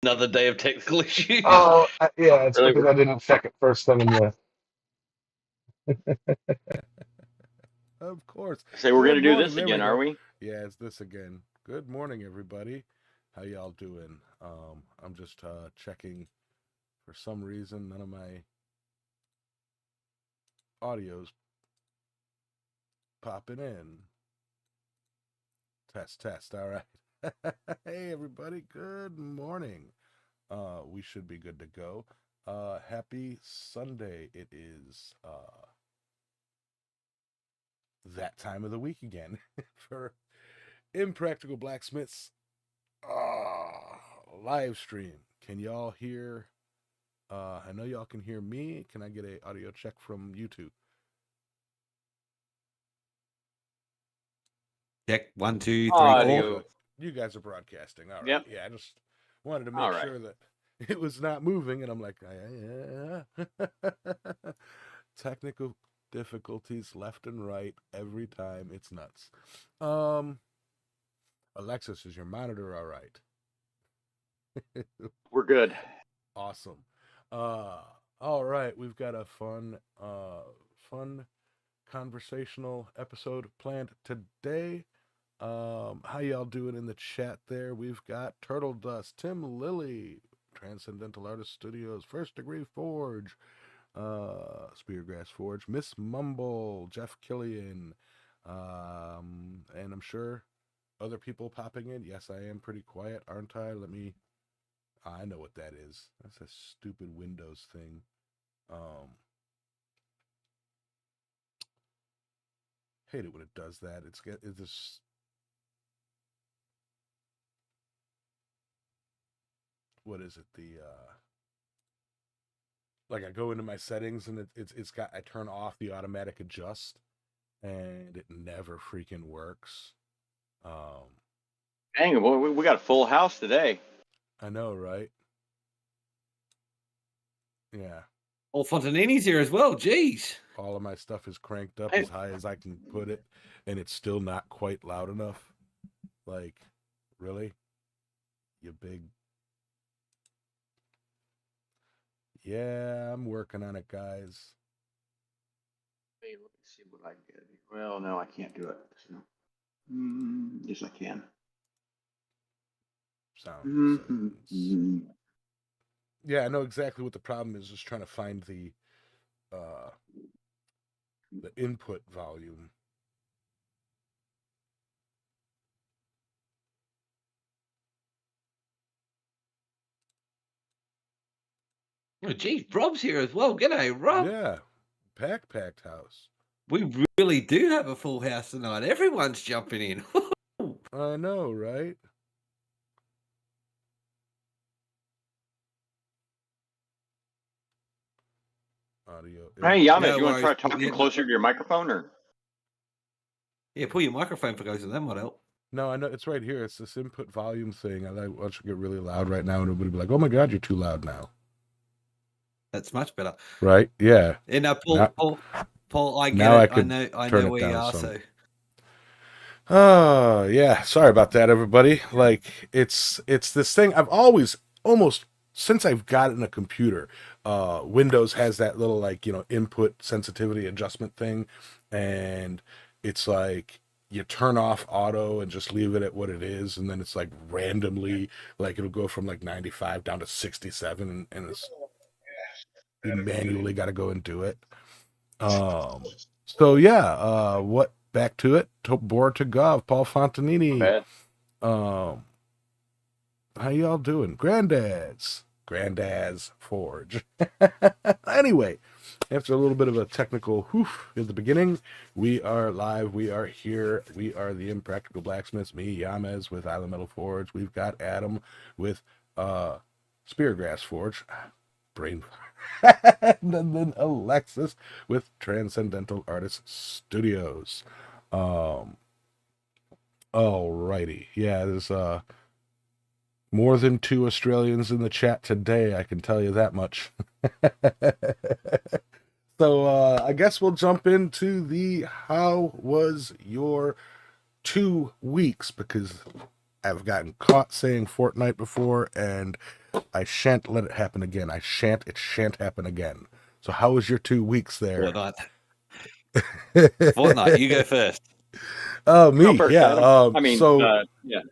Another day of technical issues. Oh, yeah, it's Really? because I didn't check it first thing in the. Of course. Say we're Good gonna do morning. this There we again, are go. we? Yeah, it's this again. Good morning, everybody. How y'all doing? I'm just checking. For some reason, none of my audio's popping in. Test, test. All right. Hey, everybody. Good morning. We should be good to go. Happy Sunday. It is that time of the week again for Impractical Blacksmiths live stream. Can y'all hear? I know y'all can hear me. Can I get a audio check from YouTube? Check 1, 2, 3, 4. Audio. You guys are broadcasting. All right. Yep. Yeah, I just wanted to All make right. sure that it was not moving, and I'm like, yeah. Technical difficulties left and right every time. It's nuts. Alexis, is your monitor all right? We're good. Awesome. All right, we've got a fun conversational episode planned today. How y'all doing in the chat there? We've got Turtle Dust, Tim Lilly, Transcendental Artist Studios, First Degree Forge, Speargrass Forge, Miss Mumble, Jeff Killian, and I'm sure other people popping in. Yes, I am pretty quiet, aren't I? I know what that is. That's a stupid Windows thing. Hate it when it does that. It's this. What is it? Like I go into my settings and it's got, I turn off the automatic adjust and it never freaking works. Dang it, boy, we got a full house today. I know, right? Yeah. Oh, Fontanini's here as well. Jeez. All of my stuff is cranked up as high as I can put it, and it's still not quite loud enough. Like, really? You big. Yeah, I'm working on it, guys. Hey, let me see what I get. Well, no, I can't do it. So. Yes, I can. Sound settings. Yeah, I know exactly what the problem is. Just trying to find the input volume. Oh, geez, Rob's here as well. G'day, Rob. Yeah, packed house. We really do have a full house tonight. Everyone's jumping in. I know, right? Audio. Hey, Yamas, No you want to try worries. talking Yeah, closer to your microphone, or? Yeah, pull your microphone for guys, and that might help. No, I know it's right here. It's this input volume thing. I want you to get really loud right now, and everybody be like, "Oh my God, you're too loud now." That's much better. Right? Yeah. And Paul, I get now it. I know where you down are. some. So Oh yeah, sorry about that, everybody. Like it's this thing. I've always, almost since I've gotten a computer, Windows has that little, like, input sensitivity adjustment thing, and it's like you turn off auto and just leave it at what it is, and then it's like randomly, like it'll go from like 95 down to 67, and it's, you manually got to go and do it. So yeah, what back to it? Board to Gov, Paul Fontanini. Bad. How y'all doing? Granddad's Forge. Anyway, after a little bit of a technical whoof at the beginning, we are live. We are here. We are the Impractical Blacksmiths. Me, Yamez, with Island Metal Forge. We've got Adam with Speargrass Forge. Brain. And then Alexis with Transcendental Artist Studios. Alrighty. Yeah, there's more than 2 Australians in the chat today, I can tell you that much. So I guess we'll jump into the how was your 2 weeks, because I've gotten caught saying Fortnite before, and I shan't let it happen again. It shan't happen again. So how was your 2 weeks there? Fortnite. Fortnite, you go first. Oh, Go me, first, yeah. Adam. Yeah.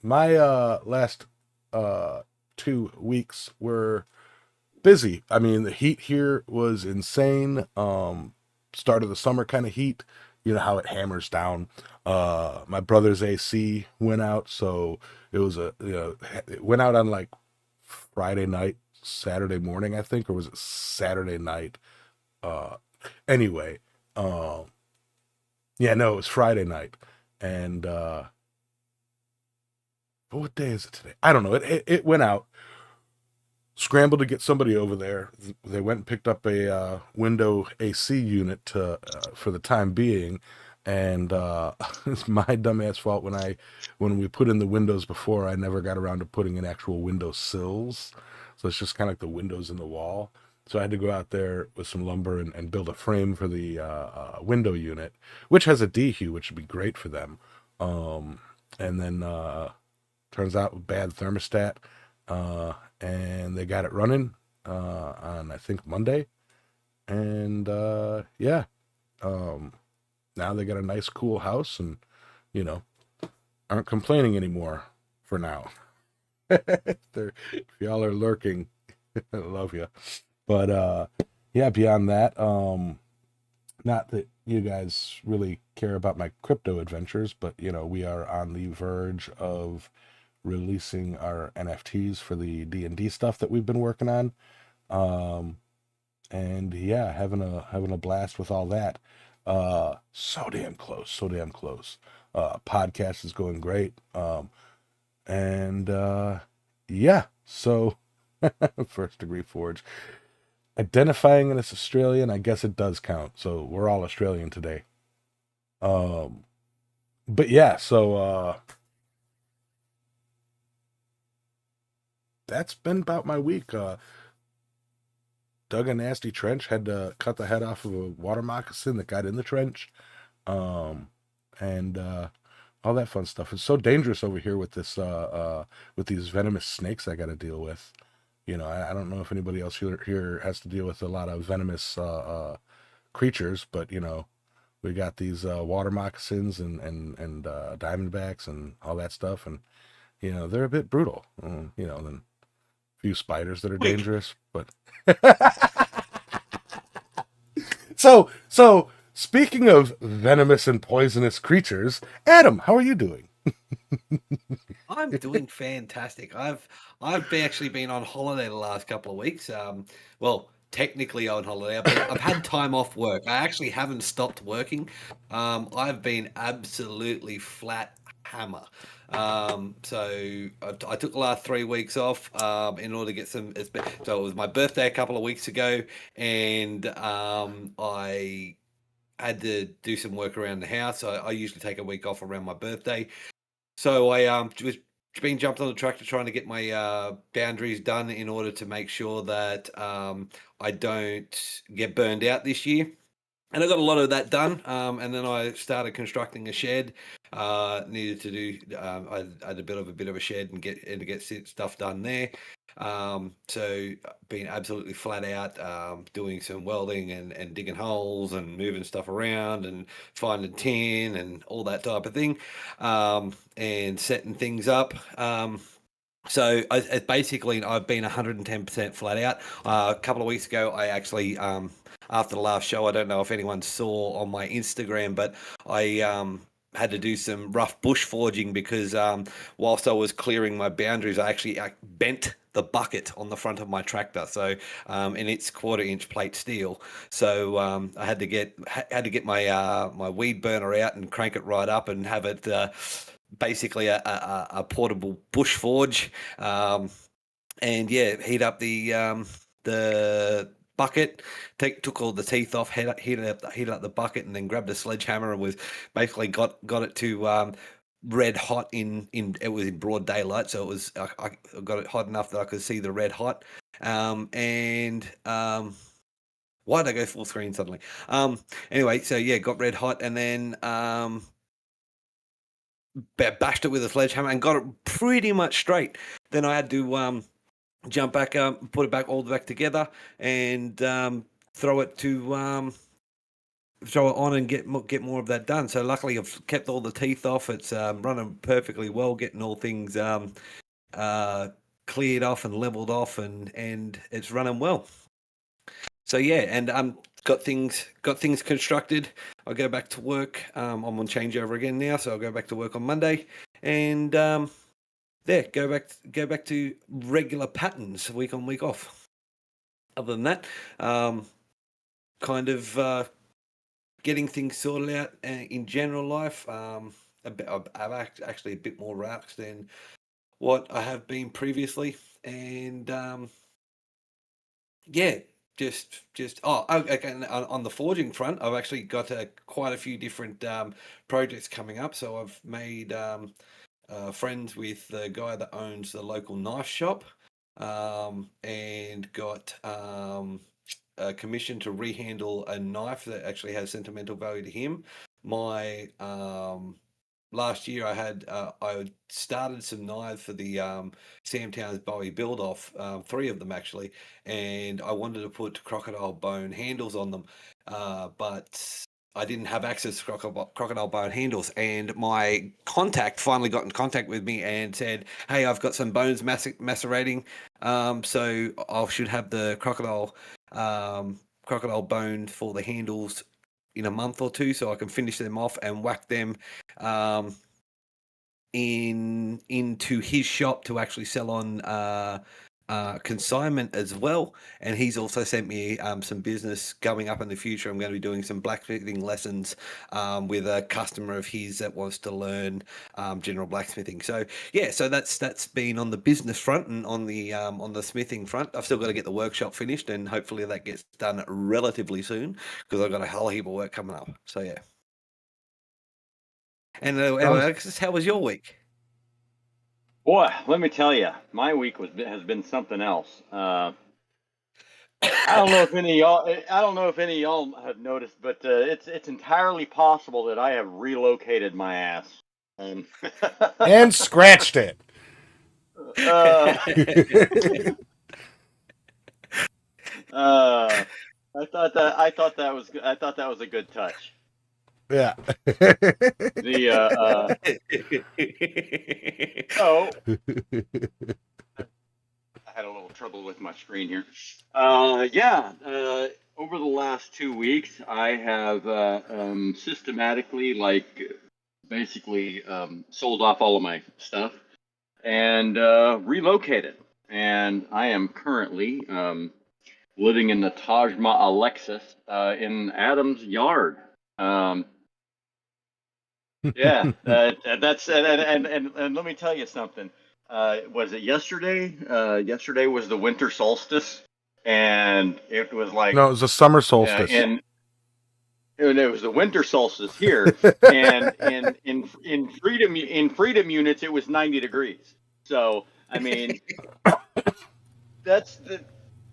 My last 2 weeks were busy. I mean, the heat here was insane. Start of the summer kind of heat. You know how it hammers down. My brother's AC went out, so it was it went out on like Friday night, Saturday morning, I think, or was it Saturday night? Uh, anyway, um, yeah, no, it was Friday night, and what day is it today? I don't know. It went out. Scrambled to get somebody over there. They went and picked up a window AC unit to for the time being, and it's my dumbass fault when we put in the windows before. I never got around to putting in actual window sills, so it's just kind of like the windows in the wall. So I had to go out there with some lumber and build a frame for the window unit, which has a dehu, which would be great for them. And then turns out bad thermostat. And they got it running on I think Monday, and yeah, now they got a nice cool house, and you know aren't complaining anymore for now. If y'all are lurking, I love you, but yeah, beyond that, not that you guys really care about my crypto adventures, but we are on the verge of releasing our NFTs for the D&D stuff that we've been working on. And yeah, having a blast with all that. So damn close, so damn close. Podcast is going great. And yeah, so First Degree Forge. Identifying as Australian, I guess it does count. So we're all Australian today. But yeah, so that's been about my week. Dug a nasty trench, had to cut the head off of a water moccasin that got in the trench, and all that fun stuff. It's so dangerous over here with this with these venomous snakes I got to deal with. I don't know if anybody else here has to deal with a lot of venomous creatures, but we got these water moccasins and diamondbacks and all that stuff, and they're a bit brutal. Then few spiders that are dangerous, but so speaking of venomous and poisonous creatures, Adam, how are you doing? I'm doing fantastic. I've actually been on holiday the last couple of weeks. Well, technically on holiday. I've had time off work. I actually haven't stopped working. I've been absolutely flat hammer. So I took the last 3 weeks off in order to get some. So it was my birthday a couple of weeks ago, and I had to do some work around the house. I usually take a week off around my birthday. So I was been jumped on the tractor trying to get my boundaries done in order to make sure that I don't get burned out this year. And I got a lot of that done. And then I started constructing a shed. Needed to do. I had a bit of a shed and get stuff done there. So been absolutely flat out doing some welding and digging holes and moving stuff around and finding tin and all that type of thing, and setting things up. So basically, I've been 110% flat out. A couple of weeks ago, I actually, after the last show, I don't know if anyone saw on my Instagram, but I had to do some rough bush forging because whilst I was clearing my boundaries, I bent the bucket on the front of my tractor. So, and it's 1/4 inch plate steel. So I had to get my weed burner out and crank it right up and have it. Basically a portable bush forge, and yeah, heat up the bucket, took all the teeth off, heated up the bucket, and then grabbed a sledgehammer and was basically got it to red hot in it was in broad daylight, so it was I got it hot enough that I could see the red hot, and why did I go full screen suddenly? Anyway, so yeah, got red hot, and then bashed it with a sledgehammer and got it pretty much straight. Then I had to jump back, put it back all back together, and throw it on and get more of that done. So luckily, I've kept all the teeth off. It's running perfectly well, getting all things cleared off and leveled off, and it's running well. So yeah, and got things constructed. I go back to work. I'm on changeover again now, so I'll go back to work on Monday, and there go back to regular patterns, week on, week off. Other than that, kind of getting things sorted out in general life. I'm actually a bit more relaxed than what I have been previously, and yeah, just okay. And on the forging front, I've actually got quite a few different projects coming up. So I've made friends with the guy that owns the local knife shop, and got a commission to rehandle a knife that actually has sentimental value to him. My last year I started some knives for the Sam Towns Bowie build off, 3 of them actually, and I wanted to put crocodile bone handles on them, but I didn't have access to crocodile bone handles, and my contact finally got in contact with me and said, "Hey, I've got some bones macerating, so I should have the crocodile bone for the handles in a month or two, so I can finish them off and whack them into his shop to actually sell on consignment as well." And he's also sent me some business coming up in the future. I'm going to be doing some blacksmithing lessons with a customer of his that wants to learn general blacksmithing. So yeah, so that's been on the business front, and on the smithing front, I've still got to get the workshop finished, and hopefully that gets done relatively soon because I've got a whole heap of work coming up. So yeah. And Alexis, how was your week? Boy, let me tell you, my week has been something else. I don't know if any of y'all. I don't know if any of y'all have noticed, but it's entirely possible that I have relocated my ass. Um, And scratched it. uh, I thought that was a good touch. Yeah. The oh, I had a little trouble with my screen here. Yeah, over the last 2 weeks, I have systematically, basically sold off all of my stuff and relocated. And I am currently living in the Taj Mahal Alexis in Adam's yard. Yeah, that's and let me tell you something. Was it yesterday? Yesterday was the winter solstice, and it was like, No, it was a summer solstice. and it was the winter solstice here, and in freedom units it was 90 degrees. So I mean, that's the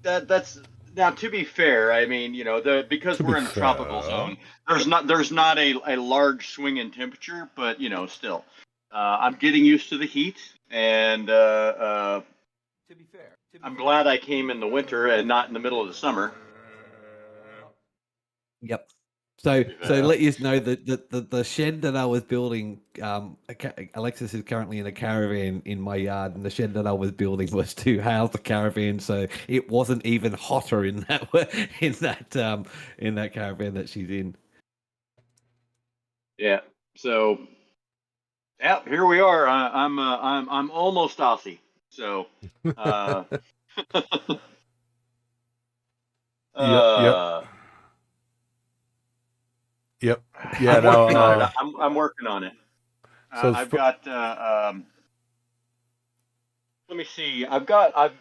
that's now, to be fair, I mean, because To be we're in a tropical fair. zone, there's not a large swing in temperature, but still, I'm getting used to the heat, and To be fair, I'm glad I came in the winter and not in the middle of the summer. Yep. So Yeah. let you know that the shed that I was building, Alexis is currently in a caravan in my yard, and the shed that I was building was to house the caravan, so it wasn't even hotter in that in that caravan that she's in. Yeah. So, yeah, here we are. I'm almost Aussie. So, uh, Yep. uh, Yep. Yeah. No. I'm working on it. So I've got. Let me see. I've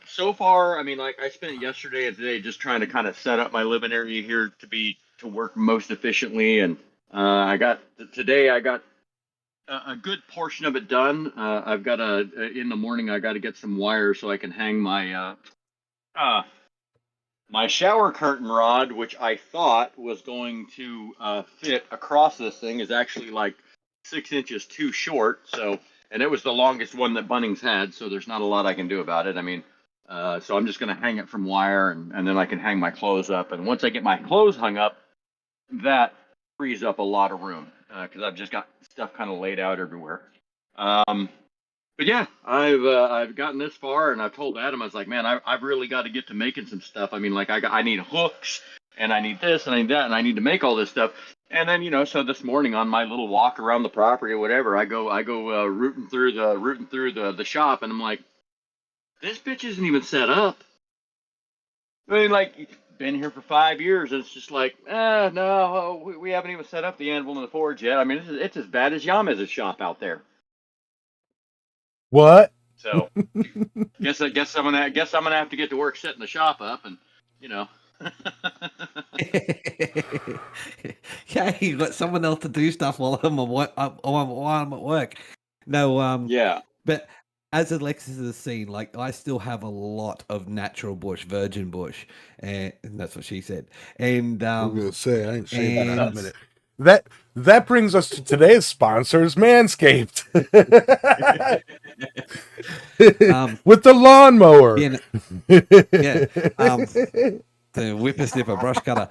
so far. I mean, like, I spent yesterday and today just trying to kind of set up my living area here to work most efficiently, and I got today. I got a good portion of it done. I've got in the morning. I got to get some wire so I can hang my shower curtain rod, which I thought was going to fit across this thing, is actually like 6 inches too short. So, and it was the longest one that Bunnings had. So there's not a lot I can do about it. I mean, so I'm just going to hang it from wire, and then I can hang my clothes up. And once I get my clothes hung up, that frees up a lot of room because I've just got stuff kind of laid out everywhere. But yeah, I've gotten this far, and I've told Adam, I was like, man, I've really got to get to making some stuff. I mean, like I need hooks, and I need this, and I need that, and I need to make all this stuff. And then so this morning on my little walk around the property or whatever, I go rooting through the shop, and I'm like, this bitch isn't even set up. I mean, like, been here for 5 years, and it's just like, no, we haven't even set up the anvil and the forge yet. I mean, it's as bad as Yamez's shop out there. What? So, guess I'm gonna have to get to work setting the shop up, and Yeah, you got someone else to do stuff while I'm at work. No, yeah. but as Alexis has seen, like I still have a lot of natural bush, virgin bush, and that's what she said. And I'm gonna say I ain't shaved in a hot and minute. That brings us to today's sponsors, Manscaped, with the lawnmower. yeah, the whippersnipper brush cutter.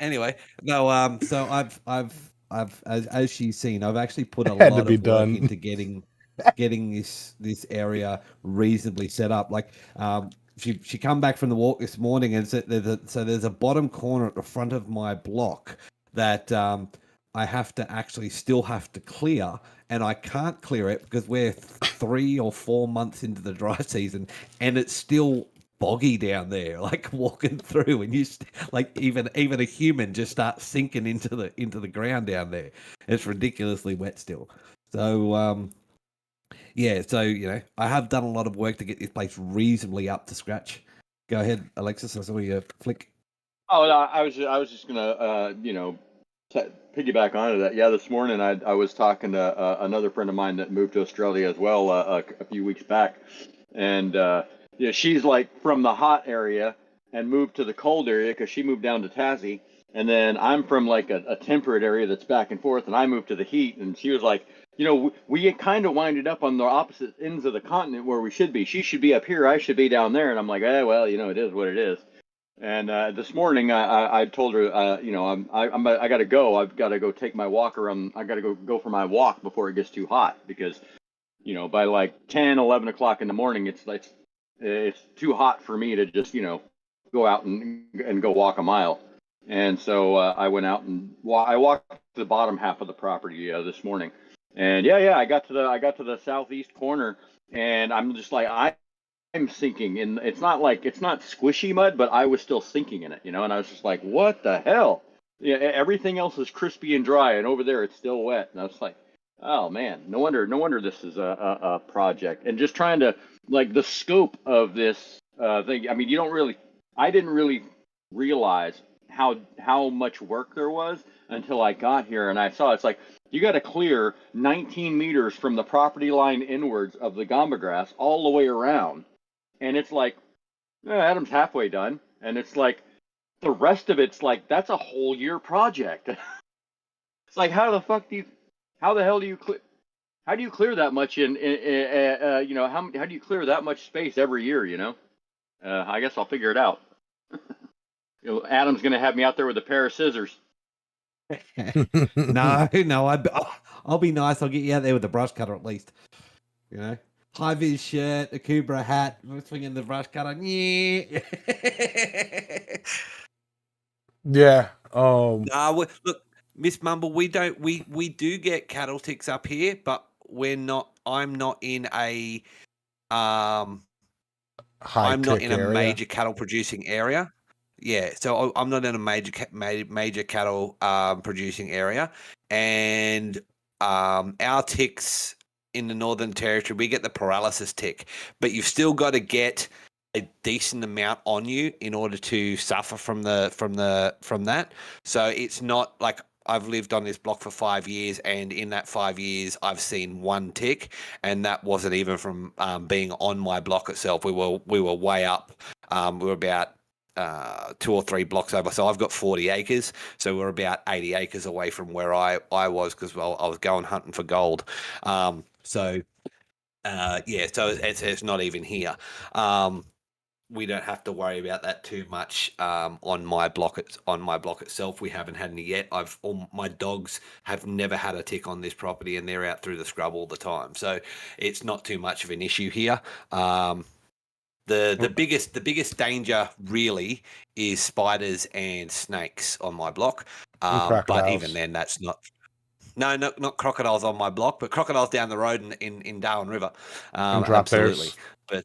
Anyway, no, so I've as she's seen, I've actually put a Had to lot be of work done. into getting this area reasonably set up. Like she come back from the walk this morning, and there's a bottom corner at the front of my block that I still have to clear, and I can't clear it because we're 3 or 4 months into the dry season, and it's still boggy down there. Like walking through, and like even a human just starts sinking into the ground down there. It's ridiculously wet still. So yeah, so I have done a lot of work to get this place reasonably up to scratch. Go ahead, Alexis. I saw you flick. Oh, no, I was just gonna piggyback onto that. Yeah, this morning I was talking to another friend of mine that moved to Australia as well a few weeks back, and she's like from the hot area and moved to the cold area because she moved down to Tassie, and then I'm from like a temperate area that's back and forth, and I moved to the heat, and she was like, we kind of winded up on the opposite ends of the continent where we should be. She should be up here, I should be down there, and I'm like, well, it is what it is. And this morning, I told her, I got to go. I've got to go take my walk around. I got to go for my walk before it gets too hot because, by like 10, 11 o'clock in the morning, it's too hot for me to just, go out and go walk a mile. And so I went out and I walked to the bottom half of the property this morning. And I got to the southeast corner, and I'm just like, I'm sinking in. It's not squishy mud, but I was still sinking in it, and I was just like, what the hell? Yeah, everything else is crispy and dry, and over there it's still wet. And I was like, oh man, no wonder this is a project. And just trying to like the scope of this thing. I mean, I didn't really realize how much work there was until I got here, and I saw it's like you got to clear 19 meters from the property line inwards of the gamba grass all the way around. And it's like, Adam's halfway done. And it's like, the rest of it's like, that's a whole year project. It's like, how the hell do you clear that much how do you clear that much space every year, I guess I'll figure it out. Adam's going to have me out there with a pair of scissors. No, I'll be nice. I'll get you out there with the brush cutter at least. High vis shirt, a Kubra hat, swinging the brush cutter. Yeah. Yeah. Look, Miss Mumble, we do get cattle ticks up here, but I'm not in a major cattle producing area. Yeah, so I'm not in a major cattle producing area, and our ticks in the Northern Territory, we get the paralysis tick, but you've still got to get a decent amount on you in order to suffer from that. So it's not like I've lived on this block for 5 years, and in that 5 years, I've seen one tick, and that wasn't even from being on my block itself. We were way up. We were about 2 or 3 blocks over. So I've got 40 acres. So we're about 80 acres away from where I was, because I was going hunting for gold. So it's not even here. We don't have to worry about that too much on my block. On my block itself, we haven't had any yet. All my dogs have never had a tick on this property, and they're out through the scrub all the time. So it's not too much of an issue here. The biggest danger really is spiders and snakes on my block. And But crocodiles. even then, that's not. No, not crocodiles on my block, but crocodiles down the road in Darwin River. And drop Absolutely. bears. But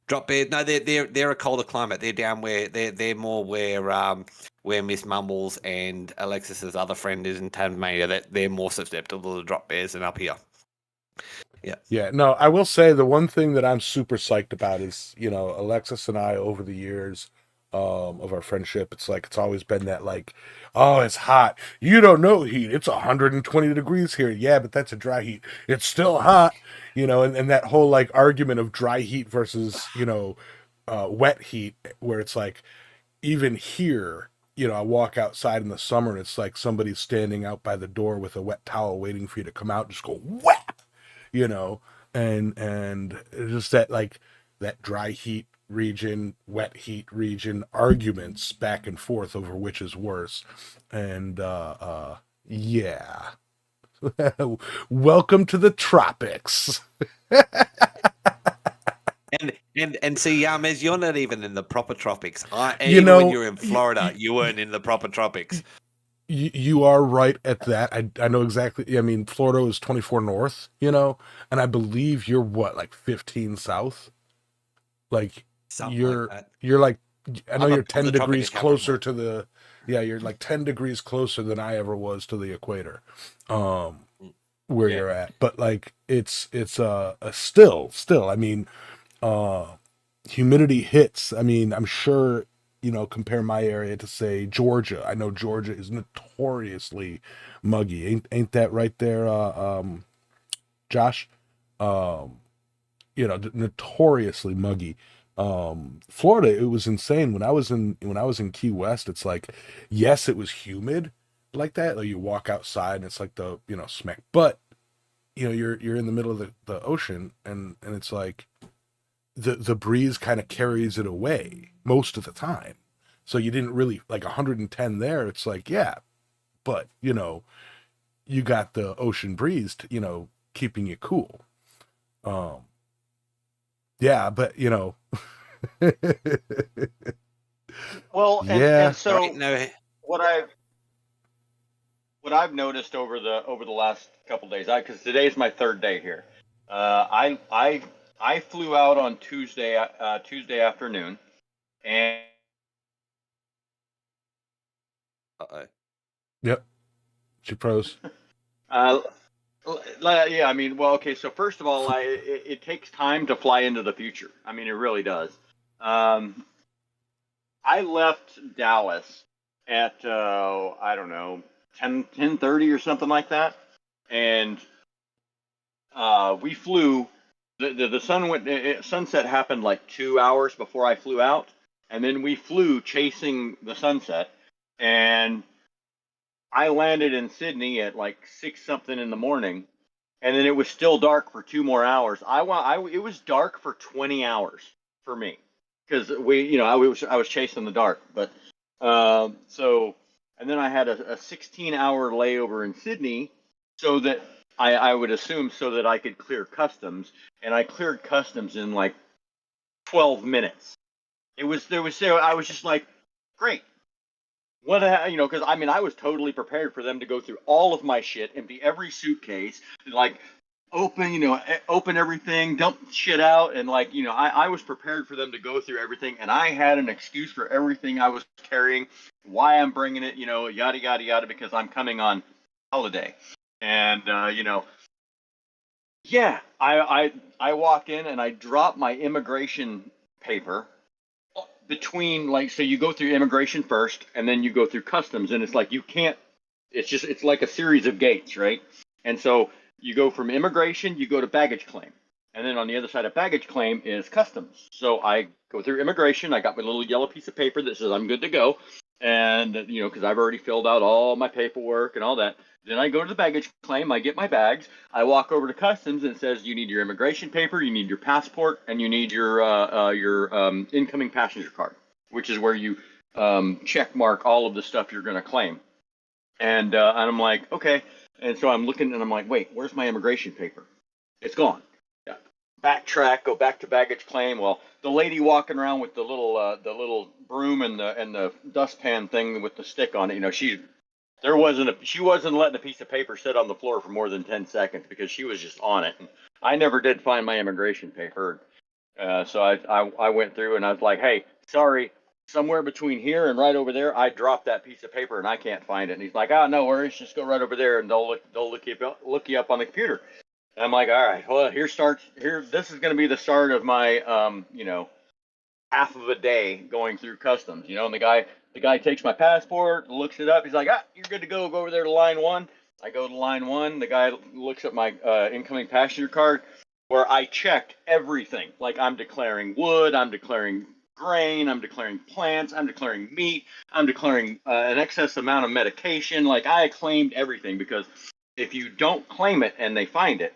drop bears, no, they're a colder climate. They're down where they're more where Miss Mumbles and Alexis's other friend is in Tasmania. They're more susceptible to drop bears than up here. Yeah. Yeah, no, I will say the one thing that I'm super psyched about is, you know, Alexis and I over the years of our friendship, it's always been that like, oh, it's hot. You don't know heat. It's 120 degrees here. Yeah, but that's a dry heat. It's still hot, you know, and that whole like argument of dry heat versus, you know, wet heat, where it's like, even here, you know, I walk outside in the summer and it's like somebody's standing out by the door with a wet towel waiting for you to come out and just go whap, you know, and it's just that like that dry heat region, wet heat region arguments back and forth over which is worse. And yeah. Welcome to the tropics. And see, as you're not even in the proper tropics. You Even know, when you're in Florida, you weren't in the proper tropics. You are right at that. I know exactly. I mean, Florida is 24 north, you know, and I believe you're what, like 15 south? Like Something you're like that. you're like, I know I'm you're above 10 the tropic degrees of Capricorn. closer to the, yeah, you're like 10 degrees closer than I ever was to the equator. Where Yeah. you're at. But like it's still, I mean, humidity hits. I mean, I'm sure, you know, compare my area to say Georgia. I know Georgia is notoriously muggy. Ain't that right there, Josh? You know, notoriously muggy. Florida, it was insane when I was in Key West. It's like, yes, it was humid like that. Like you walk outside and it's like the, you know, smack, but you know, you're in the middle of the ocean, and it's like the breeze kind of carries it away most of the time. So you didn't really like 110 there. It's like, yeah, but you know, you got the ocean breeze, you know, keeping you cool. Yeah, but you know, Well, yeah, and so Right? No, what I've noticed over the last couple days, because today's my third day here. I flew out on Tuesday afternoon, and yep, she pros. uh, yeah, I mean, well, okay. So first of all, it takes time to fly into the future. I mean, it really does. Um, I left Dallas at I don't know 10:30 or something like that, and we flew. The sunset happened like 2 hours before I flew out, and then we flew chasing the sunset, and I landed in Sydney at like 6 something in the morning, and then it was still dark for 2 more hours. It was dark for 20 hours for me, because I was chasing the dark, but so, and then I had a 16-hour layover in Sydney, so that I would assume so that I could clear customs, and I cleared customs in like 12 minutes. I was just like, great. What, because I mean, I was totally prepared for them to go through all of my shit, empty every suitcase, like open everything, dump shit out, and like, I was prepared for them to go through everything, and I had an excuse for everything I was carrying, why I'm bringing it, yada yada yada, because I'm coming on holiday, and yeah, I walk in and I drop my immigration paper between, like, so you go through immigration first and then you go through customs, and it's like you can't, it's like a series of gates, right? And so you go from immigration, you go to baggage claim, And then on the other side of baggage claim is customs. So I go through immigration. I got my little yellow piece of paper that says I'm good to go. And, because I've already filled out all my paperwork and all that. Then I go to the baggage claim. I get my bags. I walk over to customs and it says you need your immigration paper, you need your passport, and you need your incoming passenger card, which is where you check mark all of the stuff you're going to claim. And I'm like, okay. And so I'm looking and I'm like, wait, where's my immigration paper? It's gone. Backtrack, go back to baggage claim. Well, the lady walking around with the little broom and the dustpan thing with the stick on it, she wasn't letting a piece of paper sit on the floor for more than 10 seconds because she was just on it. And I never did find my immigration paper. So I went through and I was like, hey, sorry, somewhere between here and right over there, I dropped that piece of paper and I can't find it. And he's like, oh, no worries, just go right over there and they'll look you up on the computer. And I'm like, all right, well, this is going to be the start of my, half of a day going through customs, and the guy takes my passport, looks it up. He's like, you're good to go over there to line 1. I go to line 1. The guy looks at my incoming passenger card where I checked everything. Like I'm declaring wood, I'm declaring grain, I'm declaring plants, I'm declaring meat, I'm declaring an excess amount of medication. Like I claimed everything because if you don't claim it and they find it,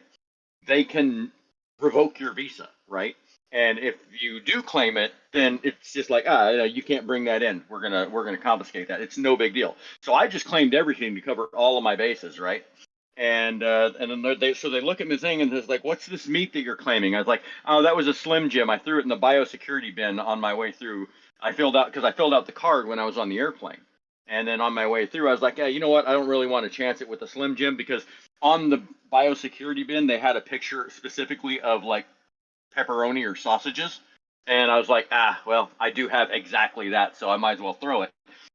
they can revoke your visa, right? And if you do claim it, then it's just like, you can't bring that in. We're gonna confiscate that. It's no big deal. So I just claimed everything to cover all of my bases, right? And then they look at the thing and it's like, what's this meat that you're claiming? I was like, oh, that was a Slim Jim. I threw it in the biosecurity bin on my way through. I filled out the card when I was on the airplane. And then on my way through, I was like, yeah, you know what? I don't really want to chance it with the Slim Jim because on the biosecurity bin, they had a picture specifically of like pepperoni or sausages. And I was like, well, I do have exactly that, so I might as well throw it.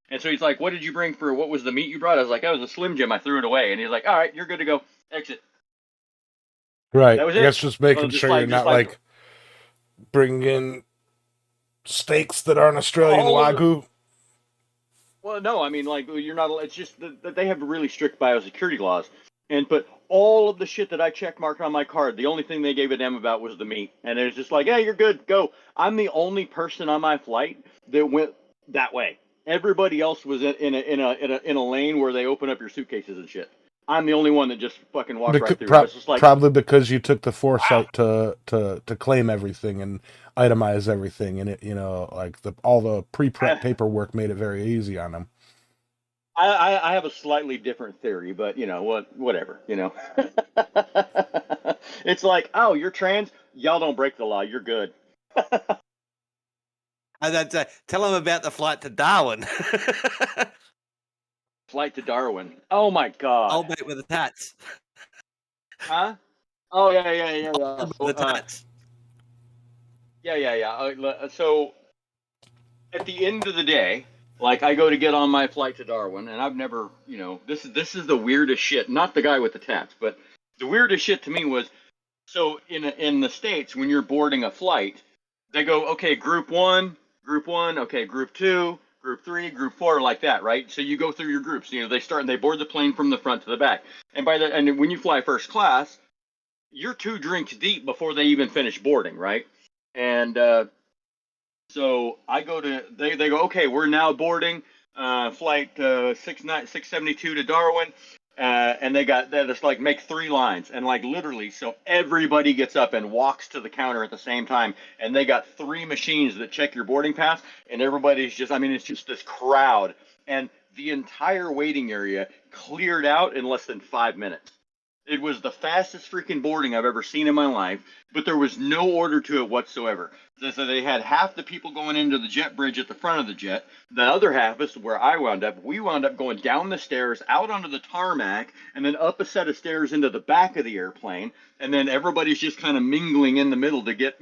And so he's like, what did you bring what was the meat you brought? I was like, that was a Slim Jim. I threw it away. And he's like, all right, you're good to go. Exit. Right. That was I it. guess just making Just sure you're not like bringing in steaks that aren't Australian all of the, Wagyu. well, no, I mean, like, you're not, it's just that they have really strict biosecurity laws. But all of the shit that I check marked on my card, the only thing they gave a damn about was the meat. And it was just like, yeah, you're good, go. I'm the only person on my flight that went that way. Everybody else was in a lane where they open up your suitcases and shit. I'm the only one that just fucking walked right through. I was just like, probably because you took the wow. foresight to claim everything and itemize everything, and it like all the pre-prep paperwork made it very easy on them. I have a slightly different theory, but whatever. It's like, oh, you're trans, y'all don't break the law, you're good. And then tell them about the flight to Darwin. Flight to Darwin. Oh my God. Old mate with the tats. Huh? Oh yeah. The tats. Yeah. So at the end of the day, like I go to get on my flight to Darwin, and I've never, this is the weirdest shit. Not the guy with the tats, but the weirdest shit to me was, so in the States when you're boarding a flight, they go, okay, group one, okay, group 2, group 3, group 4, like that, right? So you go through your groups. They start and they board the plane from the front to the back. And when you fly first class, you're 2 drinks deep before they even finish boarding, right? And so I go to they go, okay, we're now boarding flight 672 to Darwin. And they just like make 3 lines and like literally, so everybody gets up and walks to the counter at the same time, and they got 3 machines that check your boarding pass, and everybody's just, I mean, it's just this crowd, and the entire waiting area cleared out in less than 5 minutes. It was the fastest freaking boarding I've ever seen in my life, but there was no order to it whatsoever. So they had half the people going into the jet bridge at the front of the jet. The other half is where I wound up. We wound up going down the stairs, out onto the tarmac, and then up a set of stairs into the back of the airplane. And then everybody's just kind of mingling in the middle to get,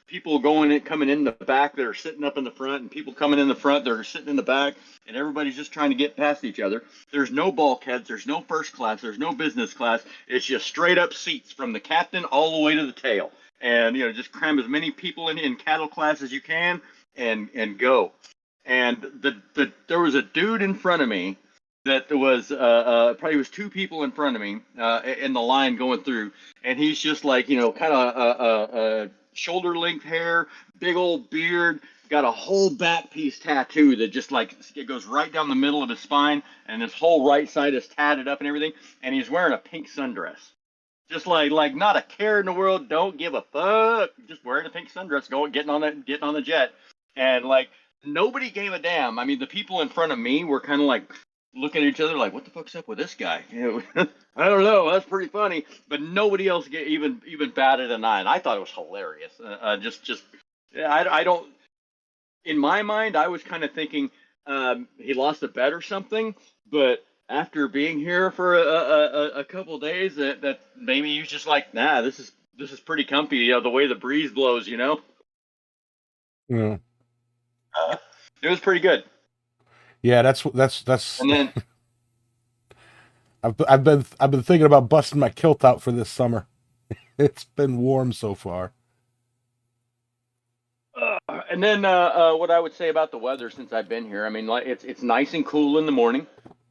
people coming in the back that are sitting up in the front, and people coming in the front that are sitting in the back, and everybody's just trying to get past each other. There's no bulkheads, there's no first class, there's no business class. It's just straight up seats from the captain all the way to the tail. And just cram as many people in cattle class as you can, and go. And there was a dude in front of me that there was probably was two people in front of me in the line going through, and he's just like, kind of shoulder length hair, big old beard, got a whole back piece tattoo that just like it goes right down the middle of his spine, and his whole right side is tatted up and everything, and he's wearing a pink sundress. Just like not a care in the world, don't give a fuck, just wearing a pink sundress, getting on the jet, and like nobody gave a damn. I mean, the people in front of me were kind of like looking at each other like, what the fuck's up with this guy? I don't know. That's pretty funny, but nobody else even batted an eye, and I thought it was hilarious. I don't. In my mind, I was kind of thinking he lost a bet or something, but after being here for a couple days, that maybe he's just like, nah, this is pretty comfy. The way the breeze blows, Mm. It was pretty good. Yeah, that's. And then I've been thinking about busting my kilt out for this summer. It's been warm so far. What I would say about the weather since I've been here, I mean, like it's nice and cool in the morning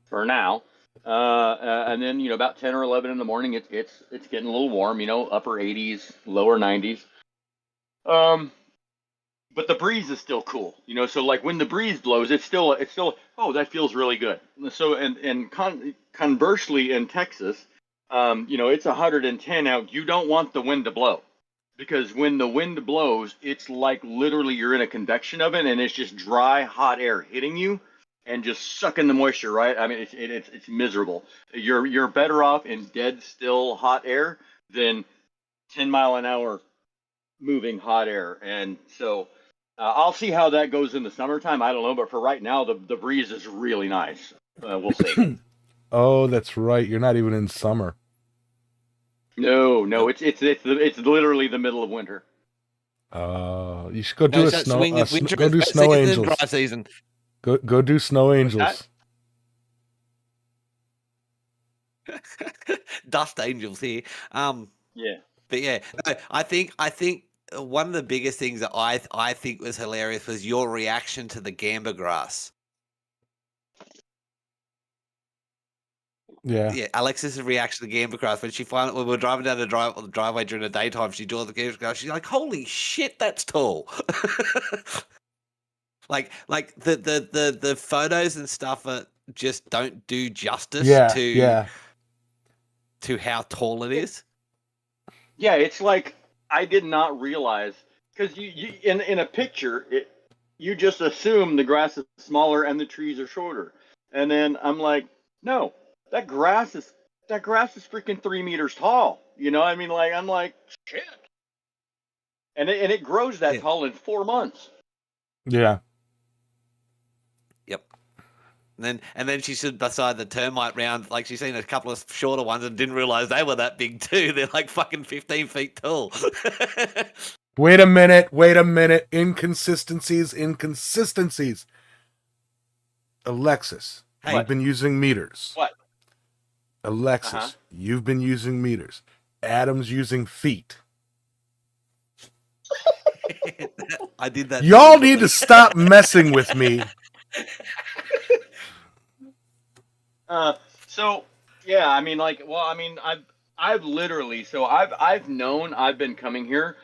for now, and then about 10 or 11 in the morning, it's getting a little warm, upper 80s, lower 90s. But the breeze is still cool, So like when the breeze blows, it's still oh, that feels really good. So conversely in Texas, it's 110 out. You don't want the wind to blow. Because when the wind blows, it's like literally you're in a convection oven, and it's just dry, hot air hitting you and just sucking the moisture, right? I mean, it's miserable. You're better off in dead still hot air than 10-mile-an-hour moving hot air. And so I'll see how that goes in the summertime. I don't know, but for right now, the breeze is really nice. We'll see. Oh, that's right. You're not even in summer. No, it's literally the middle of winter. You should go do a snow. Go do snow angels. Dry season. Go do snow angels. Dust angels here. Yeah. But yeah, no, I think one of the biggest things that I think was hilarious was your reaction to the gamba grass. Yeah, Alexis's reaction to the gamba grass when we were driving down the driveway during the daytime. She saw the gamba grass. She's like, "Holy shit, that's tall!" like the photos and stuff just don't do justice to how tall it is. Yeah, it's like I did not realize because you in a picture you just assume the grass is smaller and the trees are shorter, and then I'm like, no, that grass is freaking 3 meters tall. I mean, like I'm like shit, and it grows that tall in 4 months. Yeah. Yep. And then she stood beside the termite round, like she's seen a couple of shorter ones and didn't realize they were that big too. They're like fucking 15 feet tall. Wait a minute. Inconsistencies. Alexis, Hey. you've been using meters. What? Alexis, you've been using meters. Adam's using feet. I did that. Y'all need to stop messing with me. So yeah, I mean, like, well, I mean, I've literally, so I've known I've been coming here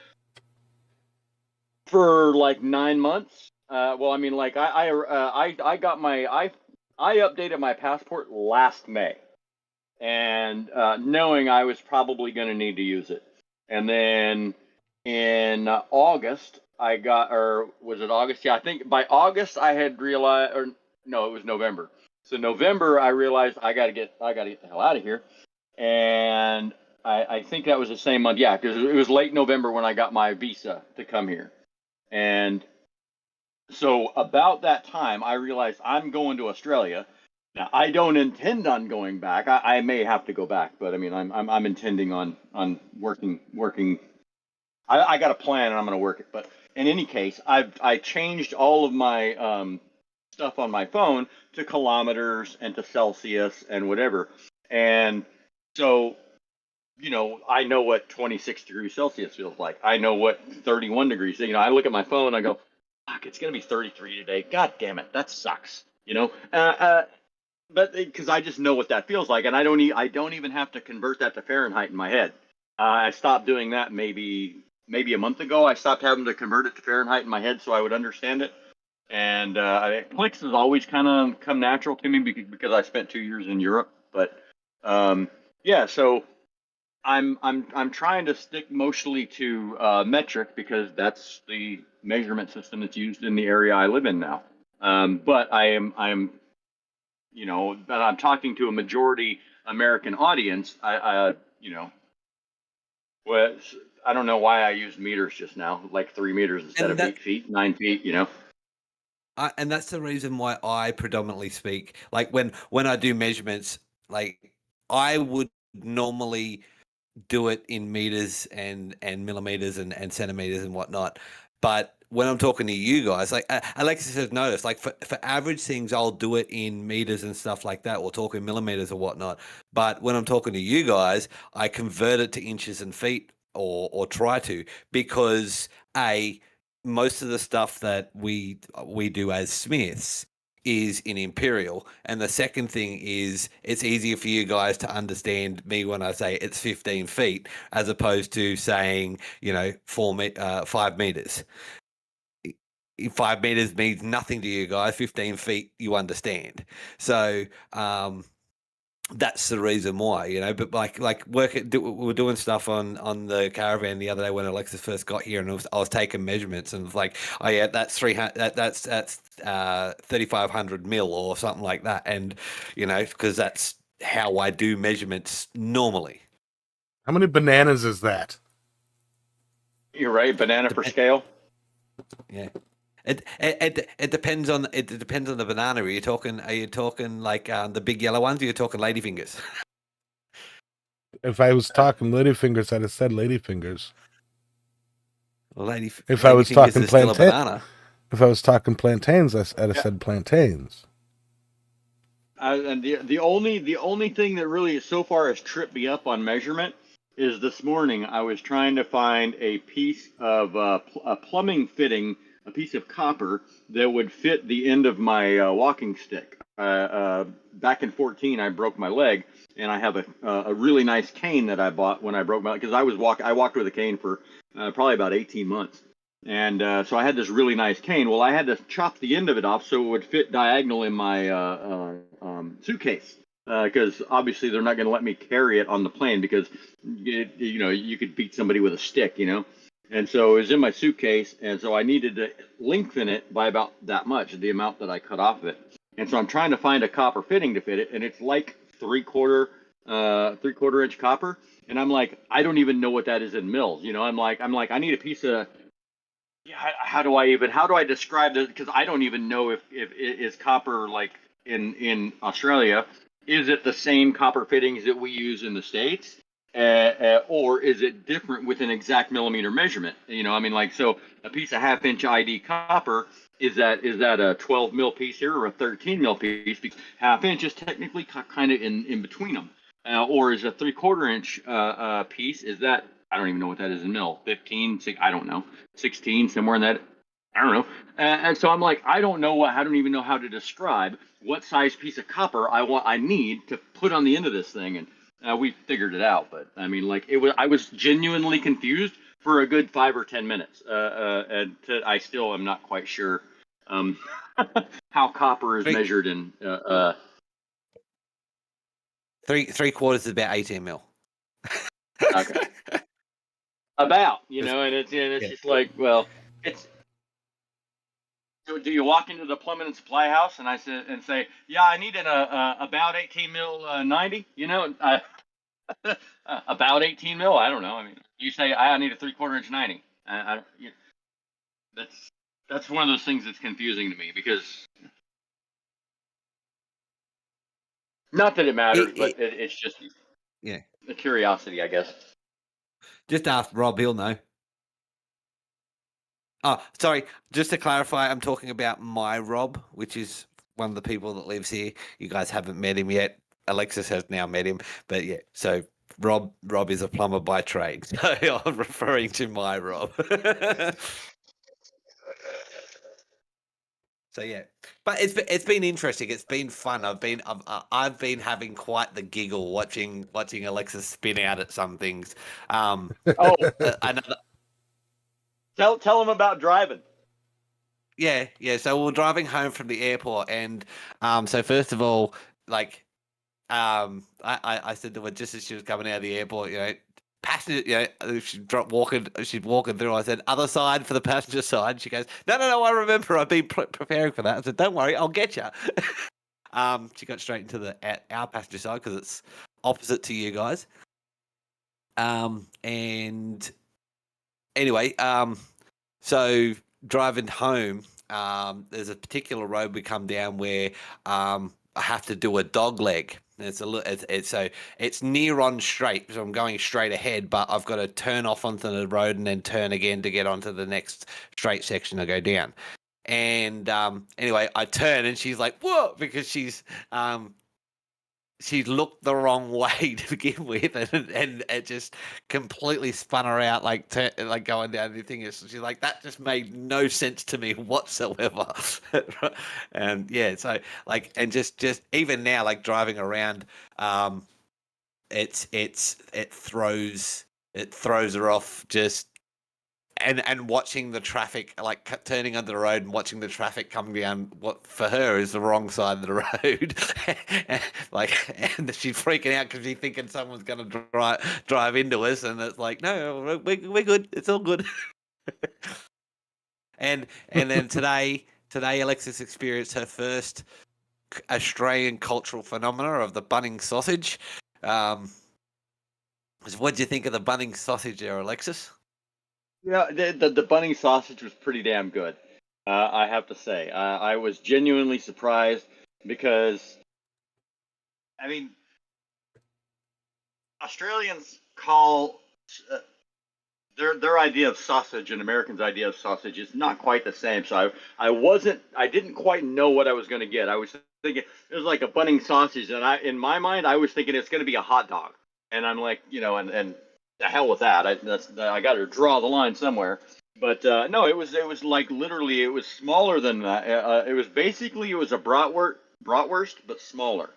for like 9 months. Well, I mean, like I got I updated my passport last May, and knowing I was probably going to need to use it, and then in August or was it August? Yeah, I think by August I had realized, or no, it was November. So November, I realized I gotta get the hell out of here, and I think that was the same month. Yeah, because it was late November when I got my visa to come here, and so about that time, I realized I'm going to Australia. Now I don't intend on going back. I may have to go back, but I mean I'm intending on working. I got a plan and I'm going to work it. But in any case, I changed all of my stuff on my phone to kilometers and to Celsius and whatever. And so, I know what 26 degrees Celsius feels like. I know what 31 degrees. I look at my phone and I go, fuck, it's going to be 33 today. God damn it. That sucks. but because I just know what that feels like, and I don't even have to convert that to Fahrenheit in my head. I stopped doing that maybe a month ago. I stopped having to convert it to Fahrenheit in my head so I would understand it. And clicks has always kind of come natural to me because I spent 2 years in Europe. But yeah, so I'm trying to stick mostly to metric because that's the measurement system that's used in the area I live in now. But I'm but I'm talking to a majority American audience. Was I don't know why I used meters just now, like 3 meters instead And of that 8 feet, 9 feet. and that's the reason why I predominantly speak. Like when I do measurements, like I would normally do it in meters and millimeters and centimeters and whatnot. But when I'm talking to you guys, like Alexis has noticed, like for average things, I'll do it in meters and stuff like that, or talk in millimeters or whatnot. But when I'm talking to you guys, I convert it to inches and feet, or try to, because most of the stuff that we do as smiths is in imperial, and the second thing is it's easier for you guys to understand me when I say it's 15 feet as opposed to saying 5 meters. 5 meters means nothing to you guys. 15 feet you understand. So that's the reason why. But we were doing stuff on the caravan the other day when Alexis first got here, and I was taking measurements, and it was like, oh yeah, that's 300, that's 3,500 mil or something like that, and because that's how I do measurements normally. How many bananas is that? You're right, banana per scale. Yeah. It depends on the banana. Are you talking like the big yellow ones? Or are you talking ladyfingers? If I was talking ladyfingers, I'd have said ladyfingers. If I was Ladyfingers talking is still a plantain, banana. if I was talking plantains, I'd have Yeah. said plantains. And the only thing that really so far has tripped me up on measurement is this morning I was trying to find a piece of a plumbing fitting, a piece of copper that would fit the end of my walking stick. Back in 14, I broke my leg, and I have a really nice cane that I bought when I broke my, because I walked with a cane for probably about 18 months. And so I had this really nice cane. Well, I had to chop the end of it off so it would fit diagonal in my suitcase, because obviously they're not going to let me carry it on the plane because you could beat somebody with a stick. And so it was in my suitcase, and so I needed to lengthen it by about that much, the amount that I cut off of it. And so I'm trying to find a copper fitting to fit it, and it's like three quarter inch copper. And I'm like, I don't even know what that is in mils. I'm like, I need a piece of, yeah, how do I describe this? Because I don't even know if is copper like in Australia, is it the same copper fittings that we use in the States, or is it different with an exact millimeter measurement? So a piece of half-inch ID copper, is that a 12 mil piece here or a 13 mil piece? Because half inch is technically kind of in between them, or is a 3/4 inch piece? Is that, I don't even know what that is in mil. 15, I don't know. 16, somewhere in that. I don't know. And so I'm like, I don't even know how to describe what size piece of copper I need to put on the end of this thing. And we figured it out. But I was genuinely confused for a good 5 or 10 minutes. I still am not quite sure how copper is measured in. Three quarters is about 18 mil. Okay. About, and it's just like, well, it's. Do you walk into the plumbing and supply house and say, yeah, I need an about 18 mil 90? About 18 mil. I don't know. I mean, you say I need a 3/4 inch 90. That's one of those things that's confusing to me, because not that it matters, but it's just a curiosity, I guess. Just ask Rob, he'll know. Oh, sorry. Just to clarify, I'm talking about my Rob, which is one of the people that lives here. You guys haven't met him yet. Alexis has now met him, but yeah. So Rob is a plumber by trade. So I'm referring to my Rob. So yeah, but it's been interesting. It's been fun. I've been having quite the giggle watching Alexis spin out at some things. Oh, Another tell them about driving. yeah. So we were driving home from the airport, and so first of all, like I said to her just as she was coming out of the airport, passenger, she's walking through. I said, other side for the passenger side. She goes, no, I remember. I've been preparing for that. I said, don't worry, I'll get you. She got straight into our passenger side because it's opposite to you guys. And anyway, so driving home, there's a particular road we come down where I have to do a dog leg. It's near on straight, so I'm going straight ahead, but I've got to turn off onto the road and then turn again to get onto the next straight section to go down. And anyway, I turn and she's like, "Whoa!" because she looked the wrong way to begin with, and it just completely spun her out, like going down the thing. She's like, that just made no sense to me whatsoever. And yeah, so like, and just even now, like driving around, it throws her off just. And watching the traffic, like turning onto the road and watching the traffic come down, what for her is the wrong side of the road, and she's freaking out because she's thinking someone's going to drive into us, and it's like, no, we're good, it's all good. and then today, Alexis experienced her first Australian cultural phenomena of the Bunnings sausage. What do you think of the Bunnings sausage there, Alexis? Yeah, the Bunnings sausage was pretty damn good. I have to say, I was genuinely surprised because, I mean, Australians call their idea of sausage and Americans' idea of sausage is not quite the same. So I didn't quite know what I was going to get. I was thinking it was like a Bunnings sausage, and in my mind, I was thinking it's going to be a hot dog, and I'm like, and the hell with that. I got to draw the line somewhere. But no, it was like literally it was smaller than that. It was a bratwurst but smaller.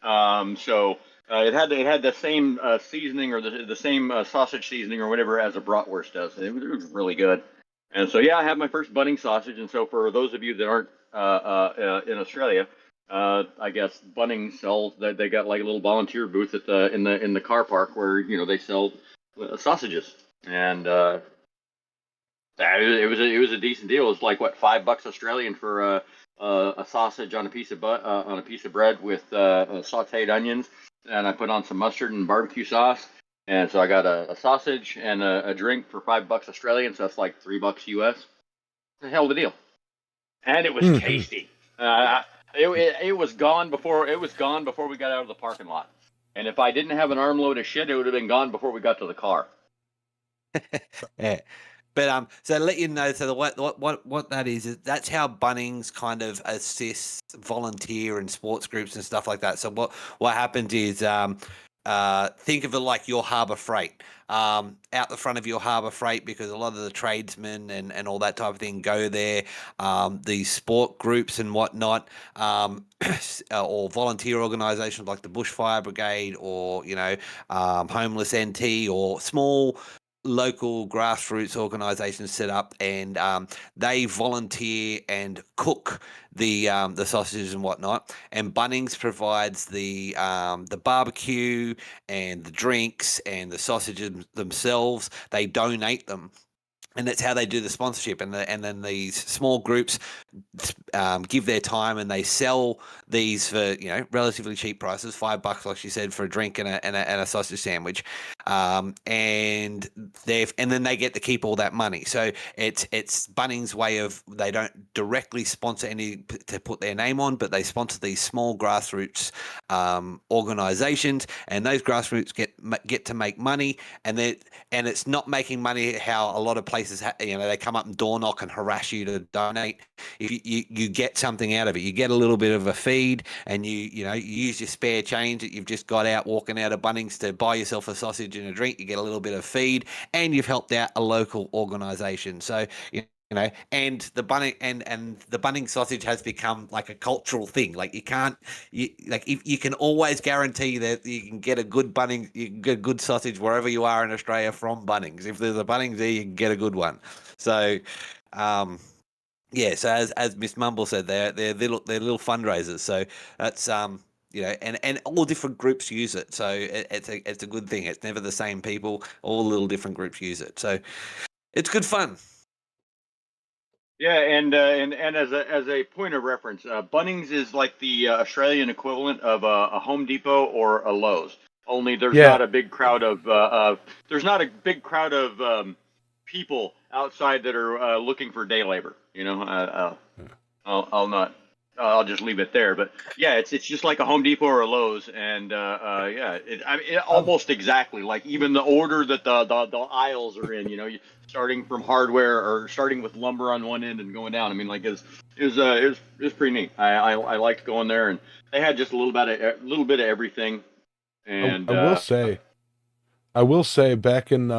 So it had the same seasoning or the same sausage seasoning or whatever as a bratwurst does. It was really good. And so yeah, I had my first Bunnings sausage. And so for those of you that aren't in Australia, I guess Bunnings sells. They got like a little volunteer booth at in the car park where they sell sausages, and it was a decent deal. It was like what, $5 Australian for a sausage on a piece of bread with sautéed onions, and I put on some mustard and barbecue sauce, and so I got a sausage and a drink for $5 Australian. So that's like $3 US. It's a hell of a deal, and it was tasty. It was gone before we got out of the parking lot. And if I didn't have an armload of shit, it would have been gone before we got to the car. Yeah. But so to let you know, so what that is that's how Bunnings kind of assists volunteer and sports groups and stuff like that. So what happens is think of it like your Harbour Freight. Out the front of your Harbour Freight, because a lot of the tradesmen and all that type of thing go there. These sport groups and whatnot, or volunteer organisations like the Bushfire Brigade, or Homeless NT, or small local grassroots organisations set up, and they volunteer and cook the sausages and whatnot. And Bunnings provides the barbecue and the drinks and the sausages themselves. They donate them. And that's how they do the sponsorship, and then these small groups give their time, and they sell these for relatively cheap prices, $5, like she said, for a drink and a sausage sandwich, and then they get to keep all that money. So it's Bunnings' way of, they don't directly sponsor any to put their name on, but they sponsor these small grassroots organisations, and those grassroots get to make money, and it's not making money how a lot of places they come up and door knock and harass you to donate. If you get something out of it, you get a little bit of a feed, and you use your spare change that you've just got out walking out of Bunnings to buy yourself a sausage and a drink. You get a little bit of feed, and you've helped out a local organisation. So and the bunning and the bunning sausage has become like a cultural thing. Like you can always guarantee that you can get a good bunning, you can get a good sausage wherever you are in Australia from Bunnings. If there's a Bunnings there, you can get a good one. So, um, yeah. So as Miss Mumble said, they're little fundraisers. So that's and all different groups use it. So it's a good thing. It's never the same people. All little different groups use it. So it's good fun. Yeah, and as a point of reference, Bunnings is like the Australian equivalent of a Home Depot or a Lowe's. Only there's Yeah. not a big crowd of people outside that are looking for day labor. I'll not. I'll just leave it there. But yeah, it's just like a Home Depot or a Lowe's, and yeah, it almost exactly like even the order that the aisles are in. Starting from hardware or starting with lumber on one end and going down. I mean, like it was pretty neat. I liked going there, and they had just a little bit of everything. And I will say back in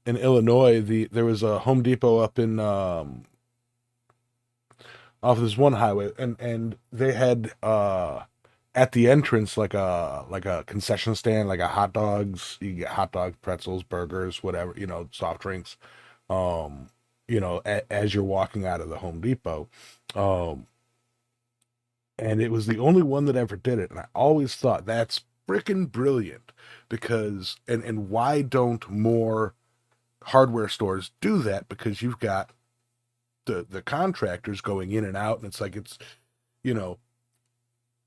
Illinois, there was a Home Depot up in off this one highway, and they had at the entrance like a concession stand, like a hot dogs. You get hot dogs, pretzels, burgers, whatever, soft drinks. As you're walking out of the Home Depot. And it was the only one that ever did it, and I always thought that's freaking brilliant, because and why don't more hardware stores do that? Because you've got the contractors going in and out, and it's like you know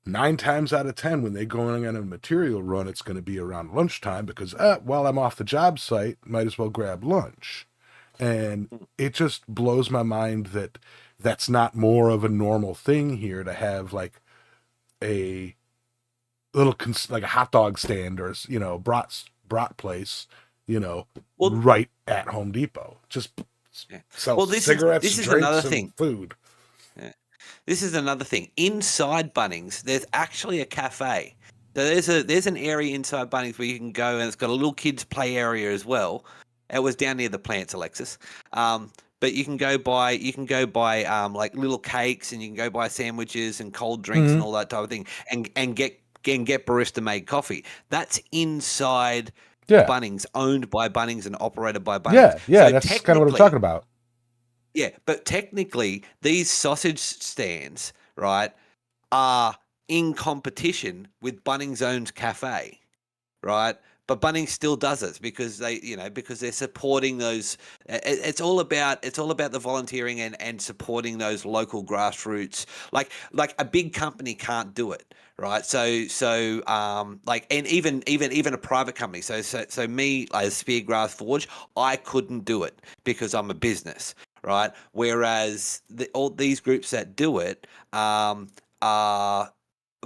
9 times out of 10 when they're going on a material run, it's going to be around lunchtime, because while I'm off the job site, might as well grab lunch. And it just blows my mind that that's not more of a normal thing here, to have like a little like a hot dog stand, or brat place, Well, right at Home Depot. Just yeah. sell Well, cigarettes, this is drinks, another and thing. food. Yeah. This is another thing. Inside Bunnings, there's actually a cafe. So there's an area inside Bunnings where you can go, and it's got a little kids play area as well. It was down near the plants, Alexis. But you can go buy like little cakes, and you can go buy sandwiches and cold drinks and all that type of thing, and get barista made coffee. That's inside Yeah, Bunnings, owned by Bunnings and operated by Bunnings. yeah. So That's kind of what I'm talking about. yeah, but technically, these sausage stands, right, are in competition with Bunnings' own cafe, right? But Bunnings still does it because because they're supporting those. It's all about the volunteering and supporting those local grassroots. Like a big company can't do it, right? And even a private company. So me as Speargrass Forge, I couldn't do it because I'm a business, right? Whereas all these groups that do it are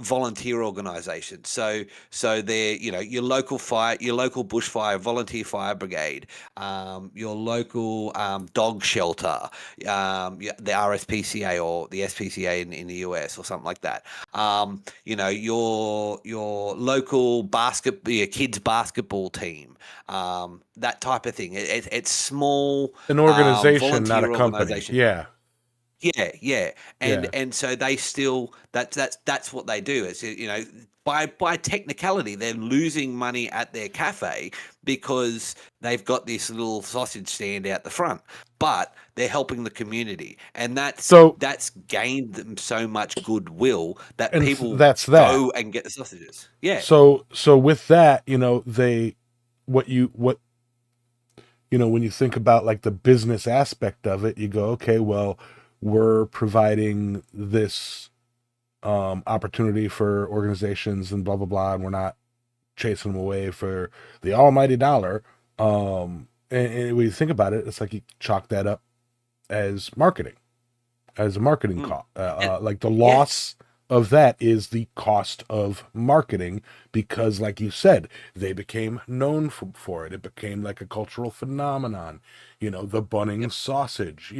volunteer organizations. So they're your local bushfire volunteer fire brigade, your local dog shelter, the RSPCA or the SPCA in the US or something like that. Your local your kids basketball team, that type of thing. It's small An organization, not a volunteer company. organization. Yeah, Yeah, yeah. and so they still that's what they do. It's by technicality they're losing money at their cafe because they've got this little sausage stand out the front, but they're helping the community, and So that's gained them so much goodwill that and people that's that. go and get the sausages. Yeah. So with that, when you think about like the business aspect of it, you go, okay, well, we're providing this opportunity for organizations and blah blah blah, and we're not chasing them away for the almighty dollar. And when you think about it, it's like you chalk that up as marketing, as a marketing cost. Like the loss of that is the cost of marketing, because like you said, they became known for it. It became like a cultural phenomenon, the Bunnings sausage,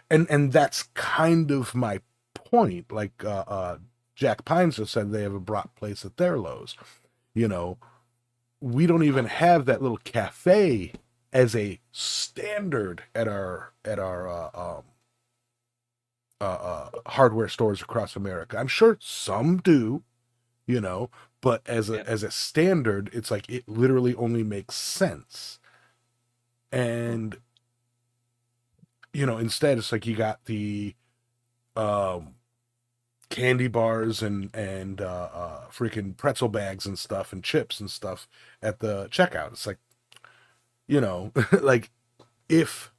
and that's kind of my point. Like Jack Pines just said, they have a brat place at their Lowe's. We don't even have that little cafe as a standard at our hardware stores across America. I'm sure some do, you know, but as Yep. a standard, it's like it literally only makes sense. And you know, instead it's like you got the candy bars and freaking pretzel bags and stuff and chips and stuff at the checkout. It's like, you know, like if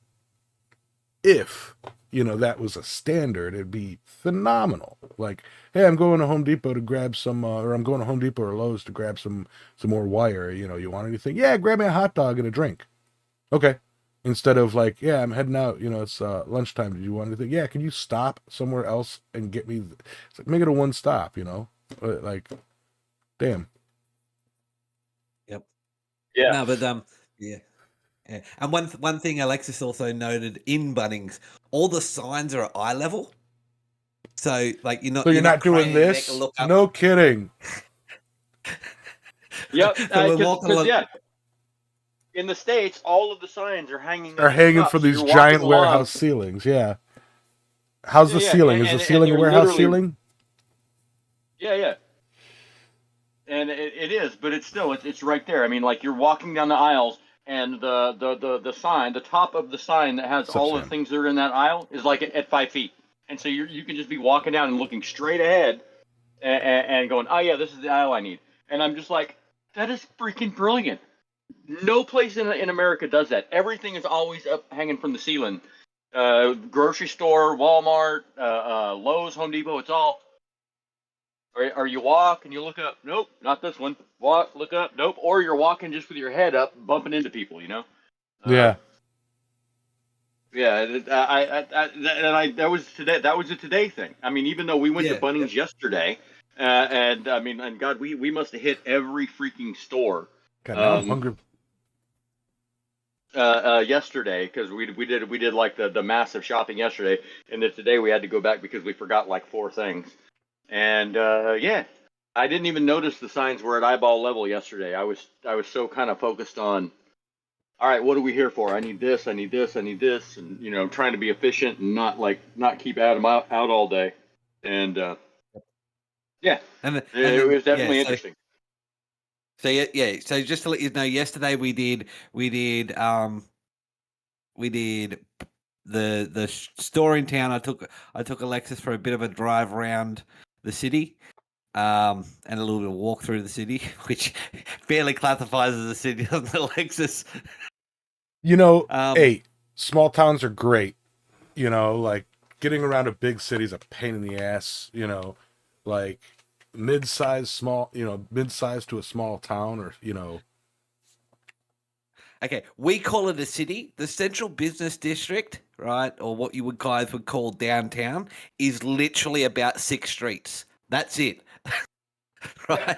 you know that was a standard, it'd be phenomenal. Like, hey, I'm going to Home Depot to grab some, or I'm going to Home Depot or Lowe's to grab some more wire. You know, you want anything? Yeah, grab me a hot dog and a drink. Okay. Instead of like, yeah, I'm heading out. You know, it's lunchtime. Did you want anything? Yeah, can you stop somewhere else and get me? It's like make it a one stop. You know, like, damn. Yep. Yeah. No, but yeah. Yeah. And one thing Alexis also noted in Bunnings, all the signs are at eye level. So like you're not So you're not doing craning your neck to this? look up. No kidding. Yep. So we're walking Because along. yeah, in the States, all of the signs are hanging Are hanging up, from so these you're giant walking along. warehouse ceilings. Yeah. How's the Yeah, ceiling? Is the ceiling a they're warehouse literally ceiling? yeah. And it is, but it's still it's right there. I mean, like you're walking down the aisles, and the sign, the top of the sign that has Sup, all the Sam? things that are in that aisle is like at 5 feet, and so you can just be walking down and looking straight ahead, and going, oh yeah, this is the aisle I need, and I'm just like, that is freaking brilliant. No place in America does that. Everything is always up hanging from the ceiling. Grocery store, Walmart, Lowe's, Home Depot, it's all. Or you walk and you look up. Nope, not this one. Walk, look up. Nope. Or you're walking just with your head up, bumping into people. You know. Yeah. Yeah. That was today. That was a today thing. I mean, even though we went to Yeah. Bunnings yesterday, and I mean, and God, we must have hit every freaking store. God, now I'm hungry. Yesterday, because we did like the massive shopping yesterday, and then today we had to go back because we forgot like 4 things. And yeah, I didn't even notice the signs were at eyeball level yesterday. I was so kind of focused on, all right, what are we here for? I need this, I need this, I need this, and you know, trying to be efficient and not keep Adam out all day. And yeah, And it was yeah, definitely interesting. So yeah. So just to let you know, yesterday we did the store in town. I took Alexis for a bit of a drive around the city, and a little bit of walk through the city, which barely classifies as a city, doesn't it, Alexis? You know, Um, hey, small towns are great. You know, like getting around a big city is a pain in the ass. You know, like mid-sized to a small town, or you know. Okay, we call it a city. The central business district, right, or what you guys would call downtown, is literally about 6 streets. That's it, right?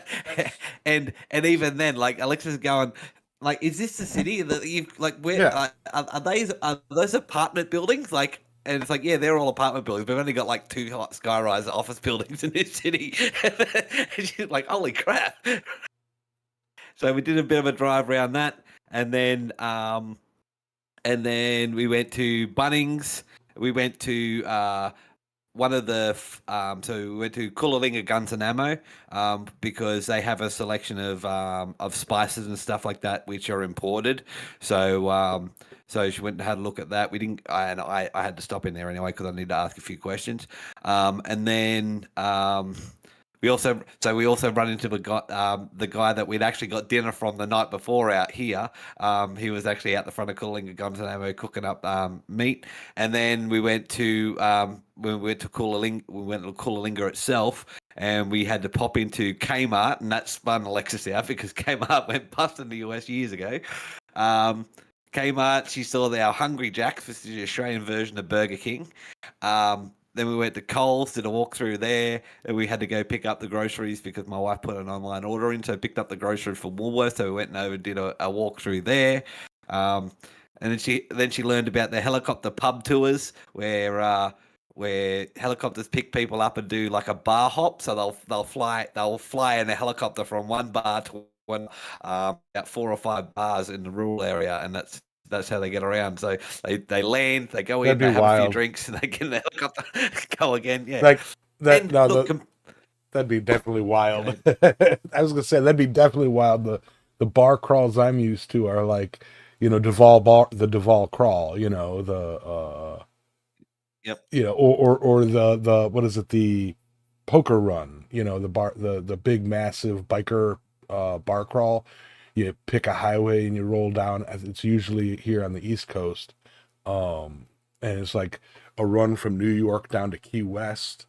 And even then, like Alexa's going, like, is this the city that you like? Where Yeah. are those apartment buildings? Like, and it's like, yeah, they're all apartment buildings. We've only got like 2 skyrise office buildings in this city. And she's like, holy crap! So we did a bit of a drive around that, and then we went to Bunnings. We went to one of the so we went to Coolalinga Guns and Ammo because they have a selection of spices and stuff like that which are imported. So so she went and had a look at that. We didn't, and I had to stop in there anyway because I need to ask a few questions. And then we also run into the guy that we'd actually got dinner from the night before out here. He was actually out the front of Coolalinga Guns and Ammo cooking up meat, and then we went to Coolalinga itself, and we had to pop into Kmart, and that spun Alexis out because Kmart went bust in the US years ago. Kmart, she saw our Hungry Jacks, which is the Australian version of Burger King. Then we went to Coles, did a walk through there, and we had to go pick up the groceries because my wife put an online order in, so I picked up the groceries for Woolworths. So we went over and did a walk through there. And then she learned about the helicopter pub tours where helicopters pick people up and do like a bar hop. So they'll fly in a helicopter from one bar to one about 4 or 5 bars in the rural area, and that's how they get around. So they land, they go That'd in, be they have a few wild. drinks, and they get in the helicopter, go again. Yeah. Like that. And No, look, that'd be definitely wild. go I was gonna say that'd be definitely wild. The bar crawls I'm used to are like, the Duval crawl. yep. Or the what is it, the poker run? The big massive biker bar crawl. You pick a highway and you roll down. It's usually here on the East Coast, and it's like a run from New York down to Key West,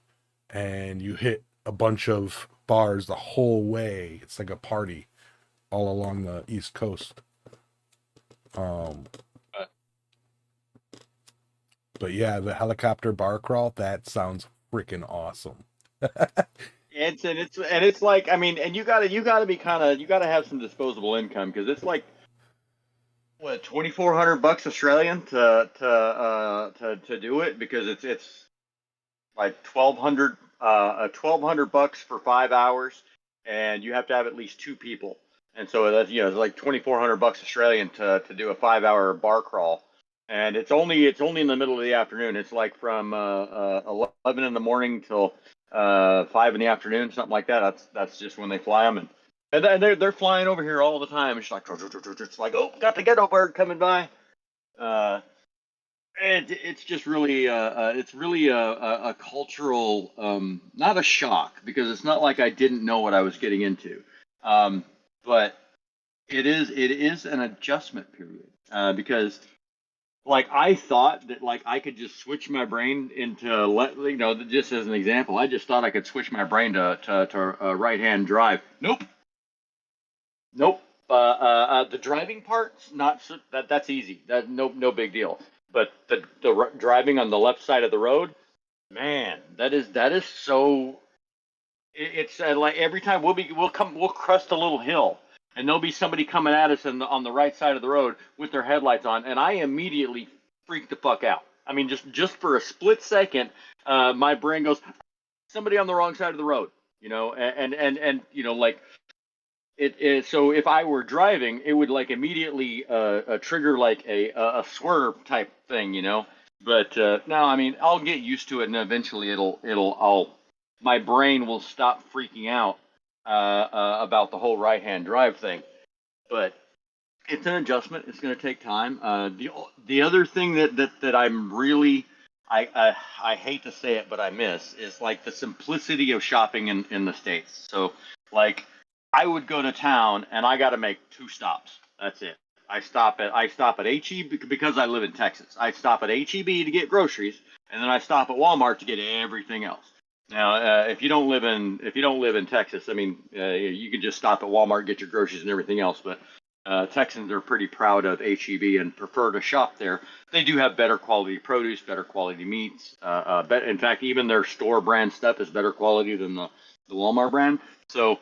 and you hit a bunch of bars the whole way. It's like a party all along the East Coast. Um, but yeah, the helicopter bar crawl, that sounds freaking awesome. It's like, I mean, and you gotta you gotta have some disposable income, because it's like, what, $2,400 Australian to do it, because it's like 1,200 bucks for 5 hours, and you have to have at least two people, and so that's, it's like 2,400 bucks Australian to do a 5 hour bar crawl, and it's only in the middle of the afternoon. It's like from 11 in the morning till 5 in the afternoon, something like that. That's just when they fly them, and they're flying over here all the time. It's like, it's like, oh, got the ghetto bird coming by. Uh, it's just really it's really a cultural, not a shock, because it's not like I didn't know what I was getting into, um, but it is an adjustment period, because like I thought that like I could just switch my brain into, just as an example, I just thought I could switch my brain to right hand drive. Nope. The driving part's not so, that's easy. That no big deal. But the driving on the left side of the road, man, that is so. It's like every time we'll crest a little hill, and there'll be somebody coming at us on the right side of the road with their headlights on, and I immediately freak the fuck out. I mean, just for a split second, my brain goes, somebody on the wrong side of the road, and like so if I were driving, it would like immediately trigger like a swerve type thing, But no, I mean, I'll get used to it, and eventually I'll my brain will stop freaking out about the whole right hand drive thing. But it's an adjustment. It's going to take time. The other thing that I'm really, I hate to say it, but I miss, is like the simplicity of shopping in the States. So like I would go to town and I got to make two stops. That's it. I stop at HEB because I live in Texas. I stop at HEB to get groceries, and then I stop at Walmart to get everything else. Now, if you don't live in Texas, I mean, you can just stop at Walmart, get your groceries and everything else. But Texans are pretty proud of HEB and prefer to shop there. They do have better quality produce, better quality meats. In fact, even their store brand stuff is better quality than the Walmart brand. So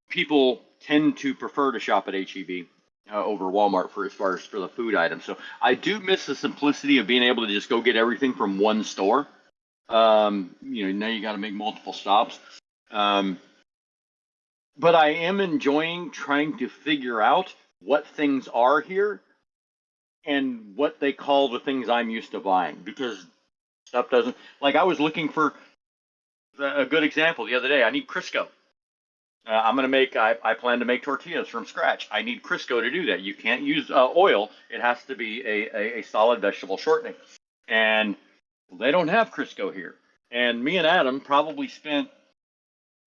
people tend to prefer to shop at HEB over Walmart as far as for the food items. So I do miss the simplicity of being able to just go get everything from one store. Now you got to make multiple stops. But I am enjoying trying to figure out what things are here and what they call the things I'm used to buying, because stuff doesn't, like, I was looking for a good example the other day. I need Crisco. I plan to make tortillas from scratch. I need Crisco to do that. You can't use oil. It has to be a solid vegetable shortening. And they don't have Crisco here. And me and Adam probably spent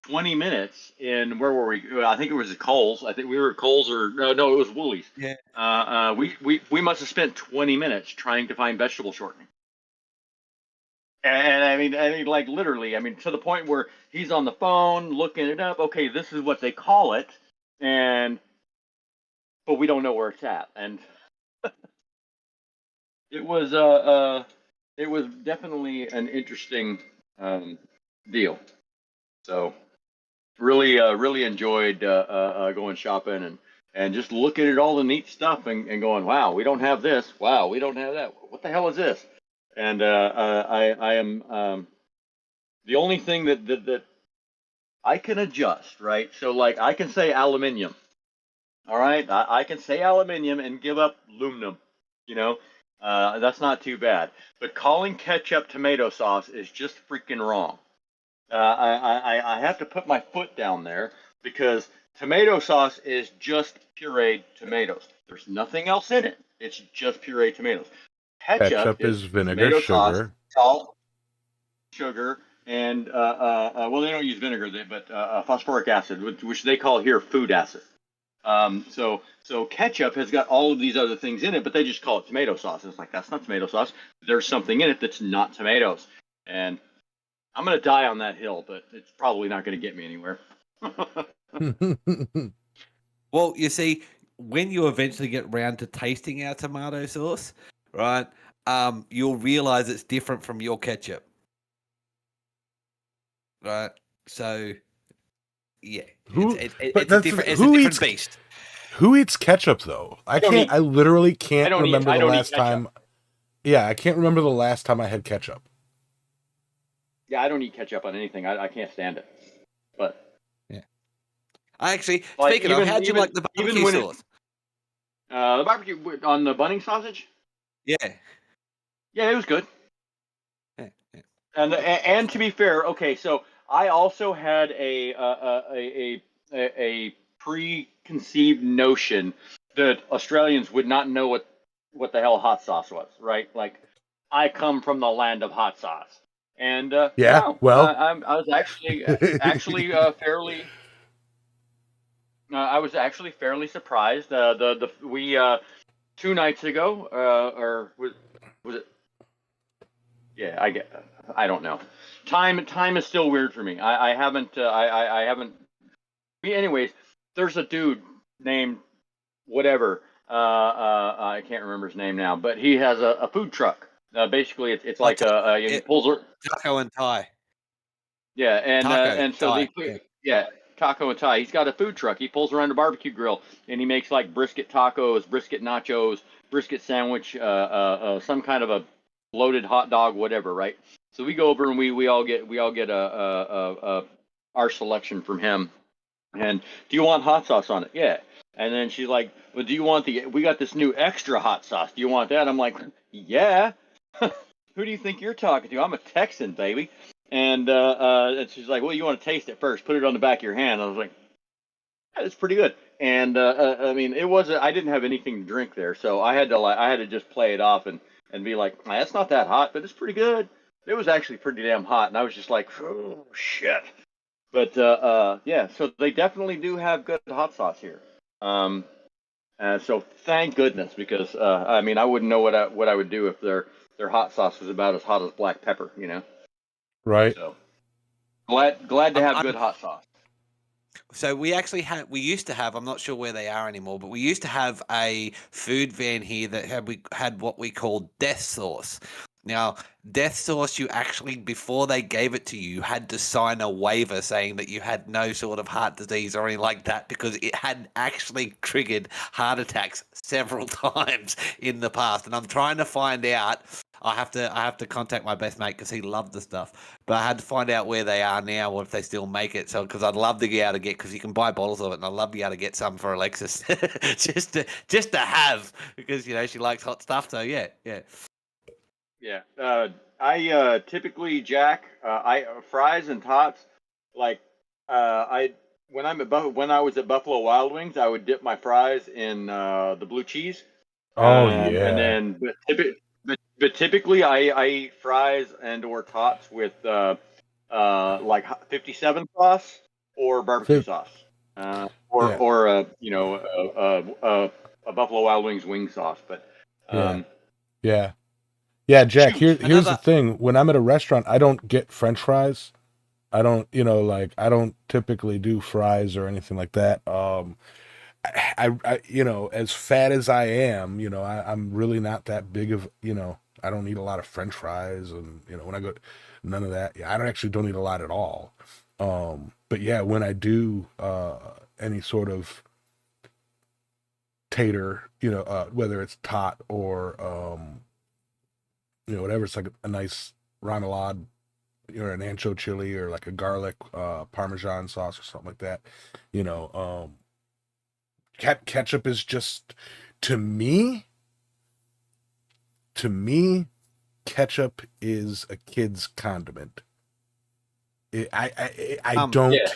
20 minutes in, where were we? I think it was at Kohl's. I think we were at Kohl's, or no, it was Woolies. Yeah. We must have spent 20 minutes trying to find vegetable shortening. And I mean, like literally, I mean, to the point where he's on the phone looking it up. Okay, this is what they call it, but we don't know where it's at. And it was it was definitely an interesting deal. So really enjoyed going shopping and just looking at all the neat stuff and going, wow, we don't have this. Wow, we don't have that. What the hell is this? And I am the only thing that I can adjust, right? So like I can say aluminium. All right, I can say aluminium and give up aluminum. You know, that's not too bad. But calling ketchup tomato sauce is just freaking wrong. I have to put my foot down there because tomato sauce is just pureed tomatoes. There's nothing else in it. It's just pureed tomatoes. Ketchup Ketchup is is vinegar, tomato sauce, sugar. salt, sugar, and well, they don't use vinegar, but phosphoric acid, which they call here food acid. So ketchup has got all of these other things in it, but they just call it tomato sauce. It's like that's not tomato sauce. There's something in it that's not tomatoes, and I'm gonna die on that hill, but it's probably not gonna get me anywhere. Well, you see, when you eventually get round to tasting our tomato sauce, right, you'll realize it's different from your ketchup, right? So, yeah, Who? But it's a that's different who eats beast. who eats ketchup though? I don't can't. eat. I literally can't remember I the don't eat last ketchup. time. Yeah, I can't remember the last time I had ketchup. Yeah, I don't eat ketchup on anything. I can't stand it. But Yeah. I actually, like speaking of, how'd you like the even barbecue when sauce? the barbecue on the bunning sausage, Yeah. yeah, it was good. Yeah, yeah. And to be fair, okay, so I also had a preconceived notion that Australians would not know what the hell hot sauce was, right? Like, I come from the land of hot sauce, and Yeah. no, Well. I was actually fairly. I was actually fairly surprised. The we 2 nights ago, or was it? Yeah, I don't know. Time is still weird for me. I haven't I haven't. Anyways, there's a dude named whatever. I can't remember his name now, but he has a food truck. Basically, it's Oh, like he pulls. taco and Thai. Yeah, Taco, and so Thai. Yeah. yeah, taco and Thai. He's got a food truck. He pulls around a barbecue grill and he makes like brisket tacos, brisket nachos, brisket sandwich, some kind of a loaded hot dog, whatever, right? So we go over and we all get our selection from him. And do you want hot sauce on it? Yeah. And then she's like, well, do you want we got this new extra hot sauce. Do you want that? I'm like, yeah. Who do you think you're talking to? I'm a Texan, baby. And she's like, well, you want to taste it first. Put it on the back of your hand. I was like, yeah, it's pretty good. And I mean, I didn't have anything to drink there. So I had to just play it off and be like, that's not that hot, but it's pretty good. It was actually pretty damn hot. And I was just like, oh, shit. But yeah, so they definitely do have good hot sauce here. So thank goodness, because I mean, I wouldn't know what I would do if their hot sauce was about as hot as black pepper, you know. Right. So glad to have good hot sauce. So we used to have, I'm not sure where they are anymore, but we used to have a food van here that had what we called death sauce. Now, death sauce, you actually, before they gave it to you, you had to sign a waiver saying that you had no sort of heart disease or anything like that, because it had actually triggered heart attacks several times in the past. And I'm trying to find out. I have to contact my best mate because he loved the stuff, but I had to find out where they are now or if they still make it. So, because I'd love to get able to get, because you can buy bottles of it, and I'd love to be able to get some for Alexis, just to have, because she likes hot stuff. So yeah. Yeah. I typically, Jack, I fries and tots, like I when when I was at Buffalo Wild Wings, I would dip my fries in the blue cheese. Oh And yeah. then but typically I eat fries and or tots with like 57 sauce or barbecue Fif- sauce. yeah. Or a Buffalo Wild Wings wing sauce, but Yeah. um Yeah. Yeah, Jack, shoot. here's the Another. thing. When I'm at a restaurant, I don't get French fries. I don't, like I don't typically do fries or anything like that. As fat as I am, I'm really not that big of, I don't eat a lot of French fries, and when I go, none of that. Yeah, I don't eat a lot at all. But yeah, when I do any sort of tater, whether it's tot or whatever, it's like a nice remoulade or an ancho chili or like a garlic parmesan sauce or something like that. Ketchup is just, to me, to me, ketchup is a kid's condiment. I don't. Yeah.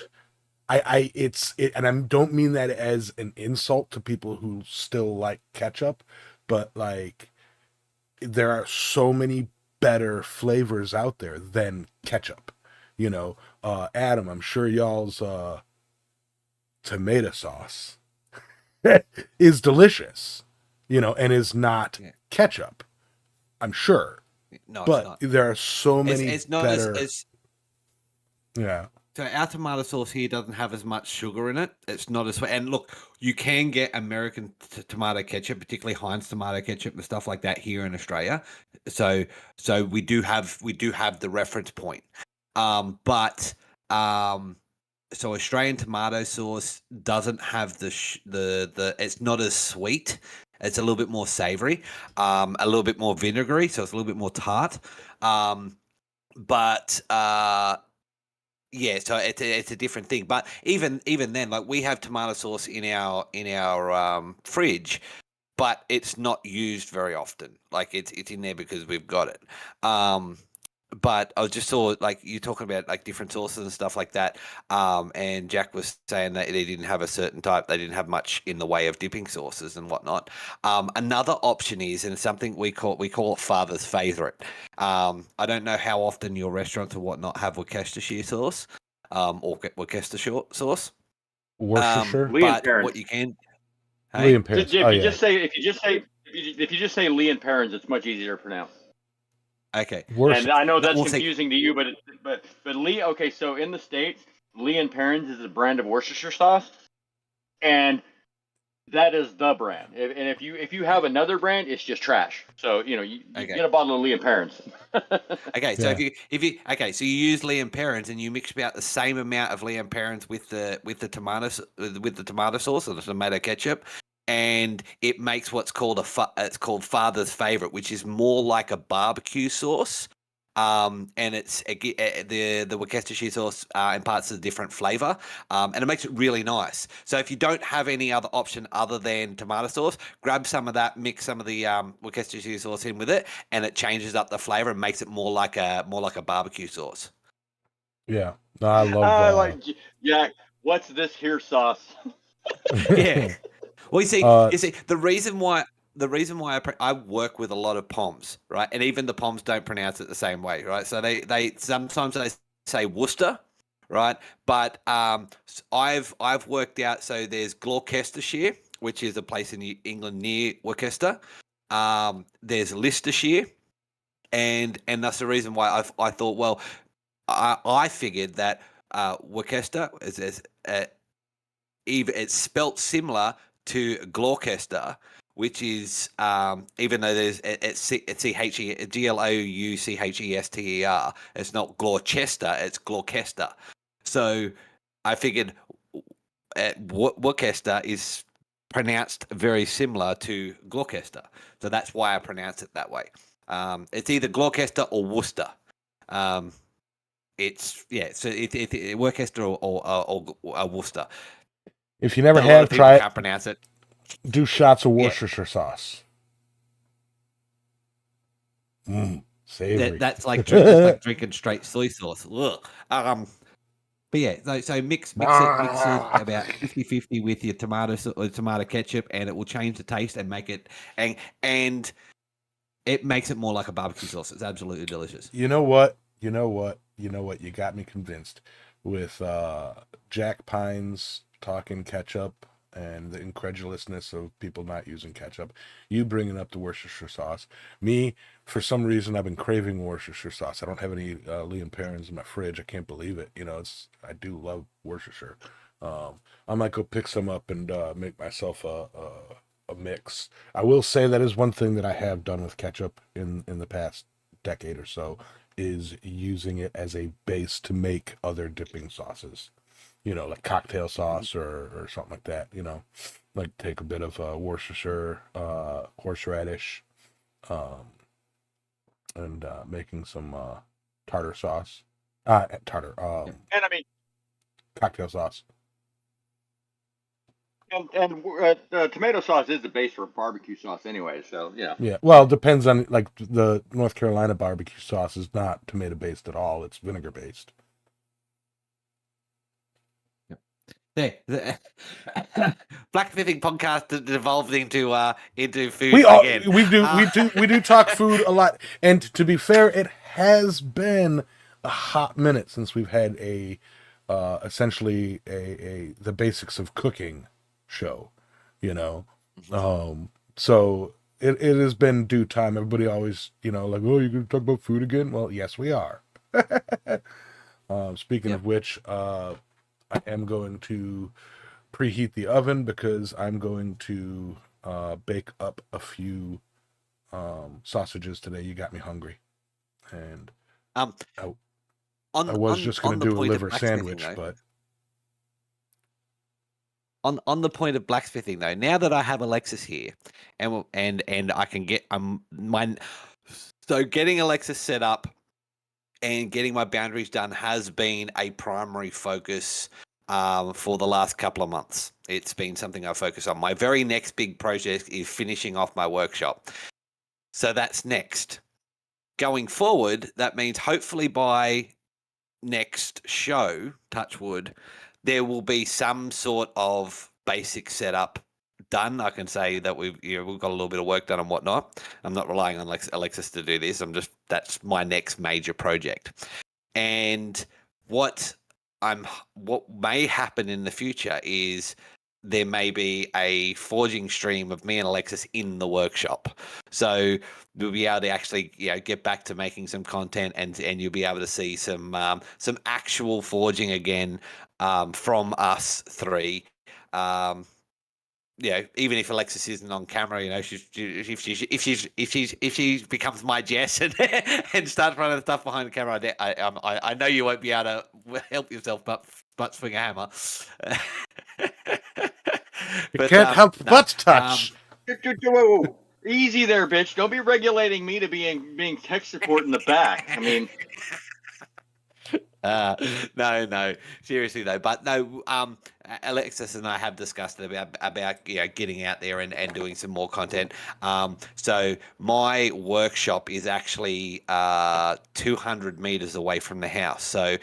And I don't mean that as an insult to people who still like ketchup, but like there are so many better flavors out there than ketchup. You know, Adam, I'm sure y'all's tomato sauce is delicious, you know, and is not Yeah. ketchup. I'm sure, No, it's but not. there are so many It's not better. as Yeah, so our tomato sauce here doesn't have as much sugar in it. It's not as and look, you can get American tomato ketchup, particularly Heinz tomato ketchup and stuff like that here in Australia. So we do have the reference point. But so Australian tomato sauce doesn't have the it's not as sweet. It's a little bit more savory, a little bit more vinegary, so it's a little bit more tart. But yeah, so it's a different thing. But even then, like we have tomato sauce in our fridge, but it's not used very often. Like it's in there because we've got it. But I just saw like you talking about like different sauces and stuff like that. And Jack was saying that they didn't have a certain type. They didn't have much in the way of dipping sauces and whatnot. Another option is, and something we call it father's favorite. I don't know how often your restaurants or whatnot have Worcestershire sauce, or Worcestershire sauce. Worcestershire, Lee and But Perrins. what you can, Lee hey, and Parents. If Oh you yeah, just say Lee and Perrins, it's much easier to pronounce. okay, Worcester. And I know no, that's we'll see. confusing to you, but Lee. Okay, so in the States, Lee and Perrins is a brand of Worcestershire sauce, and that is the brand. And if you have another brand, it's just trash. So you Okay. get a bottle of Lee and Perrins. Okay, so Yeah. if you okay, so you use Liam Perrins and you mix about the same amount of Liam Perrins with the tomato sauce or the tomato ketchup, and it makes what's called it's called Father's Favorite, which is more like a barbecue sauce. And it's the Worcestershire sauce imparts a different flavor, and it makes it really nice. So if you don't have any other option other than tomato sauce, grab some of that, mix some of the Worcestershire sauce in with it, and it changes up the flavor and makes it more like a barbecue sauce. Yeah. No, I I love. like Jack. What's this here sauce? Yeah. Well, uh, you see, the reason why I work with a lot of Poms, right, and even the Poms don't pronounce it the same way, right? So they sometimes they say Worcester, right? But I've worked out. So there's Gloucestershire, which is a place in England near Worcester. There's Leicestershire, and that's the reason why I thought, well, I figured that Worcester is even it's spelt similar to Gloucester, which is even though it's Gloucester, it's not Gloucester, it's Gloucester. So I figured Worcester is pronounced very similar to Gloucester, so that's why I pronounce it that way. It's either Gloucester or Worcester. It's so Worcester or Worcester. if you never But a lot have, of people try it. can't pronounce it. Do shots of Yeah. Worcestershire sauce. Savory. That's like drinking straight soy sauce. Ugh. But yeah, so mix it about 50-50 with your tomato ketchup, and it will change the taste and make it and it makes it more like a barbecue sauce. It's absolutely delicious. You know what? You know what? You know what? You got me convinced with Jack Pines talking ketchup and the incredulousness of people not using ketchup. You bringing up the Worcestershire sauce. Me, for some reason, I've been craving Worcestershire sauce. I don't have any Liam Perrins in my fridge. I can't believe it. You know, I do love Worcestershire. I might go pick some up and make myself a mix. I will say that is one thing that I have done with ketchup in the past decade or so is using it as a base to make other dipping sauces. You know, like cocktail sauce or something like that. You know, like take a bit of Worcestershire, horseradish, and making some tartar sauce. Tartar. And I mean, Cocktail sauce. And tomato sauce is the base for barbecue sauce anyway, so yeah. Yeah. Well, it depends on like the North Carolina barbecue sauce is not tomato based at all. It's vinegar based. The blacksmithing podcast devolved into food again. We do talk food a lot. And to be fair, it has been a hot minute since we've had a essentially a the basics of cooking show, you know. So it has been due time. Everybody always, like, oh, you're gonna talk about food again? Well, yes, we are. Speaking Yep. of which, I am going to preheat the oven because I'm going to bake up a few sausages today. You got me hungry, and Um, I, on I was on just going on to the do a point of liver blacksmithing, sandwich, though. but On the point of blacksmithing, though, now that I have Alexis here, and I can get so getting Alexis set up and getting my boundaries done has been a primary focus for the last couple of months. It's been something I focus on. My very next big project is finishing off my workshop. So that's next. Going forward, that means hopefully by next show, touch wood, there will be some sort of basic setup done. I can say that we've got a little bit of work done and whatnot. I'm not relying on Alexis to do this. That's my next major project. And what what may happen in the future is there may be a forging stream of me and Alexis in the workshop. So we'll be able to actually get back to making some content, and you'll be able to see some actual forging again from us three. Even if Alexis isn't on camera, if she becomes my Jess and starts running stuff behind the camera, I know you won't be able to help yourself but swing a hammer. you can't help No, but touch. Whoa. Easy there, bitch. Don't be regulating me to being tech support in the back. I mean, no, seriously though. But no, Alexis and I have discussed about getting out there and doing some more content. So my workshop is actually 200 meters away from the house. So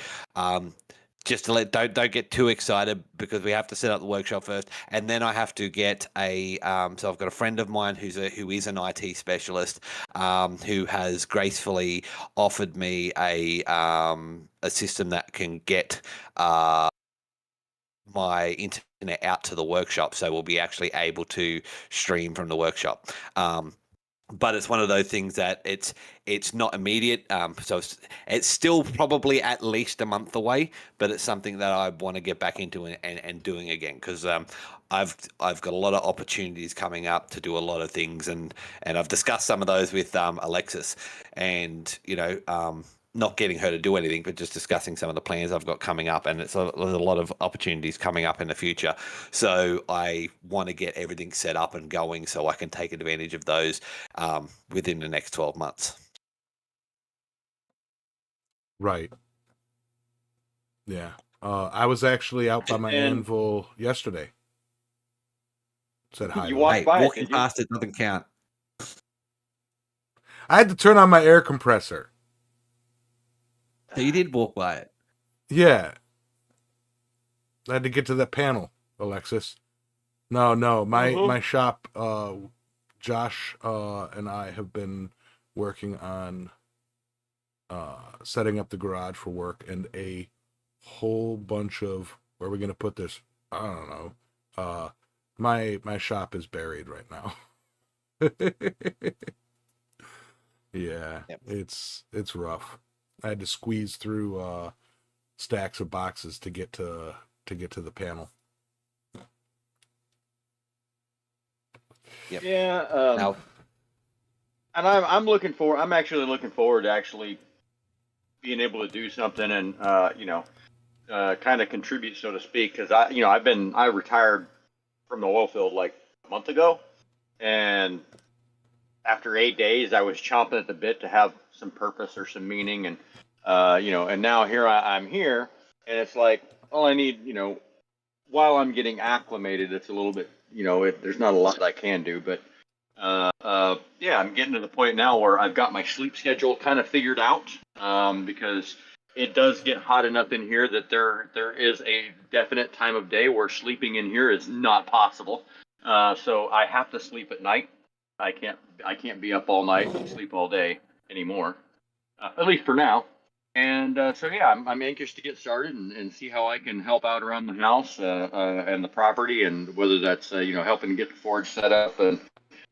just to don't get too excited because we have to set up the workshop first, and then I have to get a so I've got a friend of mine who is an IT specialist who has gracefully offered me a system that can get my internet out to the workshop, so we'll be actually able to stream from the workshop. But it's one of those things that it's not immediate. So it's still probably at least a month away, but it's something that I want to get back into and doing again because I've got a lot of opportunities coming up to do a lot of things, and I've discussed some of those with Alexis, and not getting her to do anything, but just discussing some of the plans I've got coming up, and there's a lot of opportunities coming up in the future. So I want to get everything set up and going so I can take advantage of those within the next 12 months. Right. Yeah. I was actually out by my And- anvil yesterday. Said hi. You to walked them. by it, Walking did you? past it doesn't count. I had to turn on my air compressor. So you did walk by it. Yeah. I had to get to that panel, Alexis. No, my shop, Josh and I have been working on setting up the garage for work, and a whole bunch of, where are we gonna put this? I don't know. My shop is buried right now. Yeah, Yep. it's rough. I had to squeeze through stacks of boxes to get to the panel. Yep. Yeah. Now, And I'm actually looking forward to actually being able to do something and kind of contribute, so to speak, because I retired from the oil field like a month ago, and after 8 days I was chomping at the bit to have some purpose or some meaning, and and now I'm here, and it's like all I need, while I'm getting acclimated, it's a little bit, there's not a lot I can do, but yeah, I'm getting to the point now where I've got my sleep schedule kind of figured out, because it does get hot enough in here that there is a definite time of day where sleeping in here is not possible. So I have to sleep at night. I can't be up all night and sleep all day anymore, at least for now. And so yeah, I'm anxious to get started and see how I can help out around the house and the property, and whether that's helping get the forge set up and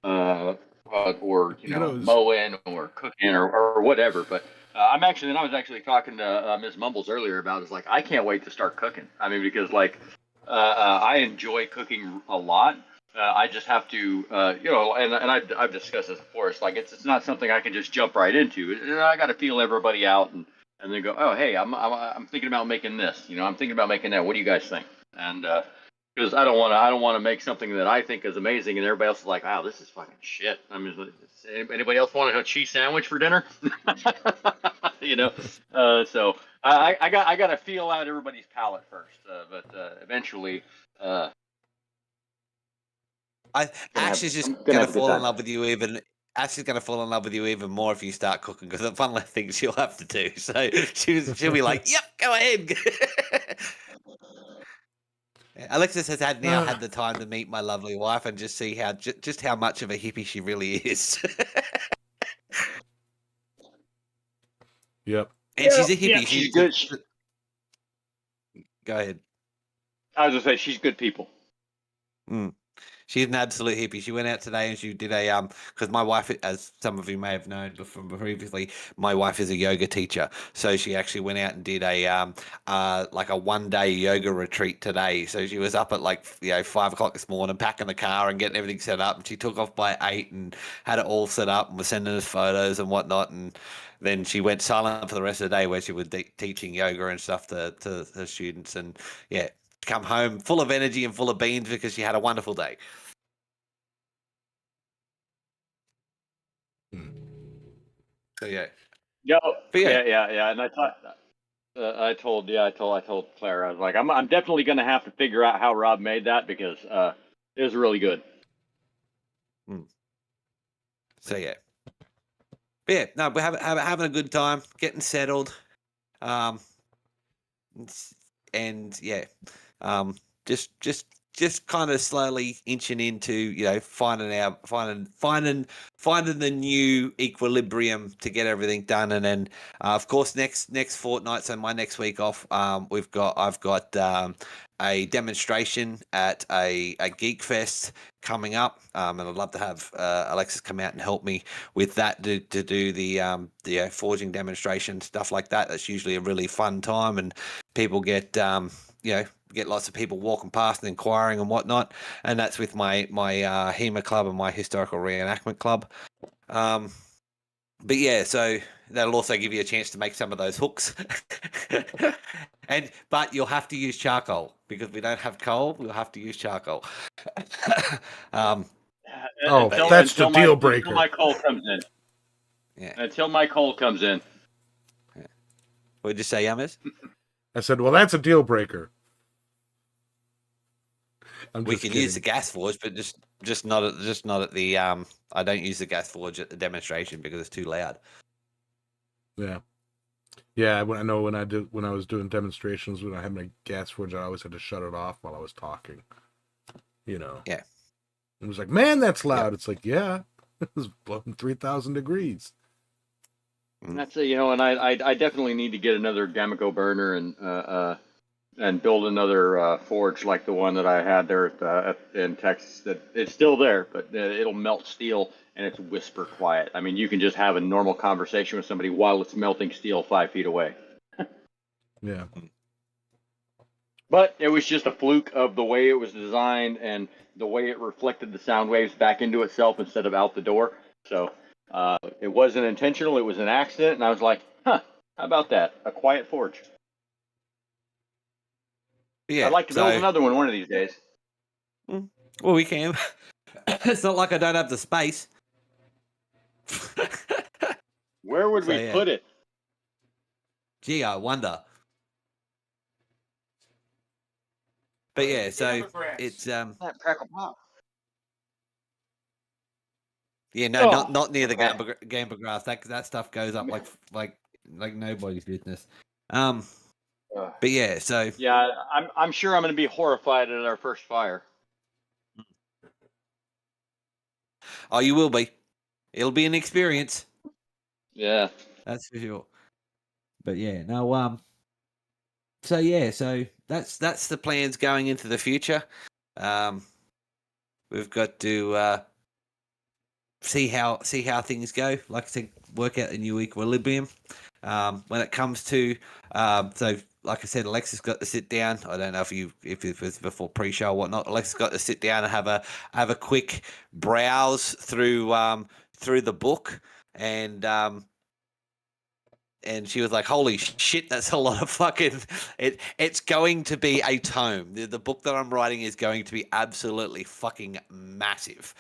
or mowing or cooking or whatever. But and I was actually talking to Miss Mumbles earlier about, it's like, I can't wait to start cooking. I mean, because like I enjoy cooking a lot. I just have to, I've discussed this before. It's like it's not something I can just jump right into. I got to feel everybody out and then go, oh hey, I'm thinking about making this. I'm thinking about making that. What do you guys think? And because I don't want to make something that I think is amazing and everybody else is like, wow, this is fucking shit. I mean, anybody else want a cheese sandwich for dinner? So I got to feel out everybody's palate first, but eventually. Ashley's just gonna fall in love with you even. Ashley's gonna fall in love with you even more if you start cooking, because the fun things she'll have to do. So she'll be like, "Yep, go ahead." Alexis has now had the time to meet my lovely wife and just see how just how much of a hippie she really is. Yep. And she's a hippie. Yeah, she's good. Go ahead. I was gonna say she's good people. She's an absolute hippie. She went out today and she did because my wife, as some of you may have known from previously, my wife is a yoga teacher. So she actually went out and did a like a 1-day yoga retreat today. So she was up at 5:00 this morning, packing the car and getting everything set up. And she took off by 8 and had it all set up and was sending us photos and whatnot. And then she went silent for the rest of the day, where she was teaching yoga and stuff to her students. And yeah, come home full of energy and full of beans because she had a wonderful day. So yeah. Yeah. And I told Claire, I was like, I'm definitely going to have to figure out how Rob made that, because it was really good. So yeah. But yeah, no, we're having a good time, getting settled, and yeah, just kind of slowly inching into finding the new equilibrium to get everything done. And then of course next fortnight, so my next week off, I've got a demonstration at a Geek Fest coming up, and I'd love to have Alexis come out and help me with that to do the forging demonstration, stuff like that. That's usually a really fun time, and people get get lots of people walking past and inquiring and whatnot. And that's with my HEMA club and my historical reenactment club. But yeah, so that'll also give you a chance to make some of those hooks. But you'll have to use charcoal, because we don't have coal. We'll have to use charcoal. That's the deal breaker. Until my coal comes in. Yeah. Until my coal comes in. What did you say, Yamas? I said, well, that's a deal breaker. We can use the gas forge, but just not at the I don't use the gas forge at the demonstration because it's too loud. Yeah, I know when I was doing demonstrations, when I had my gas forge, I always had to shut it off while I was talking. Yeah. It was like, man, that's loud. Yep. It's like, yeah, it was blowing 3,000 degrees. That's and I definitely need to get another Gamico burner and build another forge like the one that I had there in Texas. That it's still there, but it'll melt steel and it's whisper quiet. I mean, you can just have a normal conversation with somebody while it's melting steel 5 feet away. Yeah. But it was just a fluke of the way it was designed and the way it reflected the sound waves back into itself instead of out the door. So it wasn't intentional. It was an accident. And I was like, how about that? A quiet forge. Yeah, I'd like to build another one of these days. Well, we can. It's not like I don't have the space. Where would we put it? Gee, I wonder. But yeah, so it's That crackle pop. yeah, no, Oh, not near the man. gamba grass. That stuff goes up like nobody's business. Uh, But yeah, so yeah, I'm sure I'm going to be horrified at our first fire. oh, you will be. It'll be an experience. Yeah. That's for sure. But yeah, no, so yeah, so that's the plans going into the future. We've got to see how things go. Like I said, work out a new equilibrium. When it comes to so like I said, Alexis got to sit down. I don't know if it was before pre-show or whatnot. Alexis got to sit down and have a quick browse through the book, and she was like, "Holy shit, that's a lot of fucking." It's going to be a tome. The book that I'm writing is going to be absolutely fucking massive.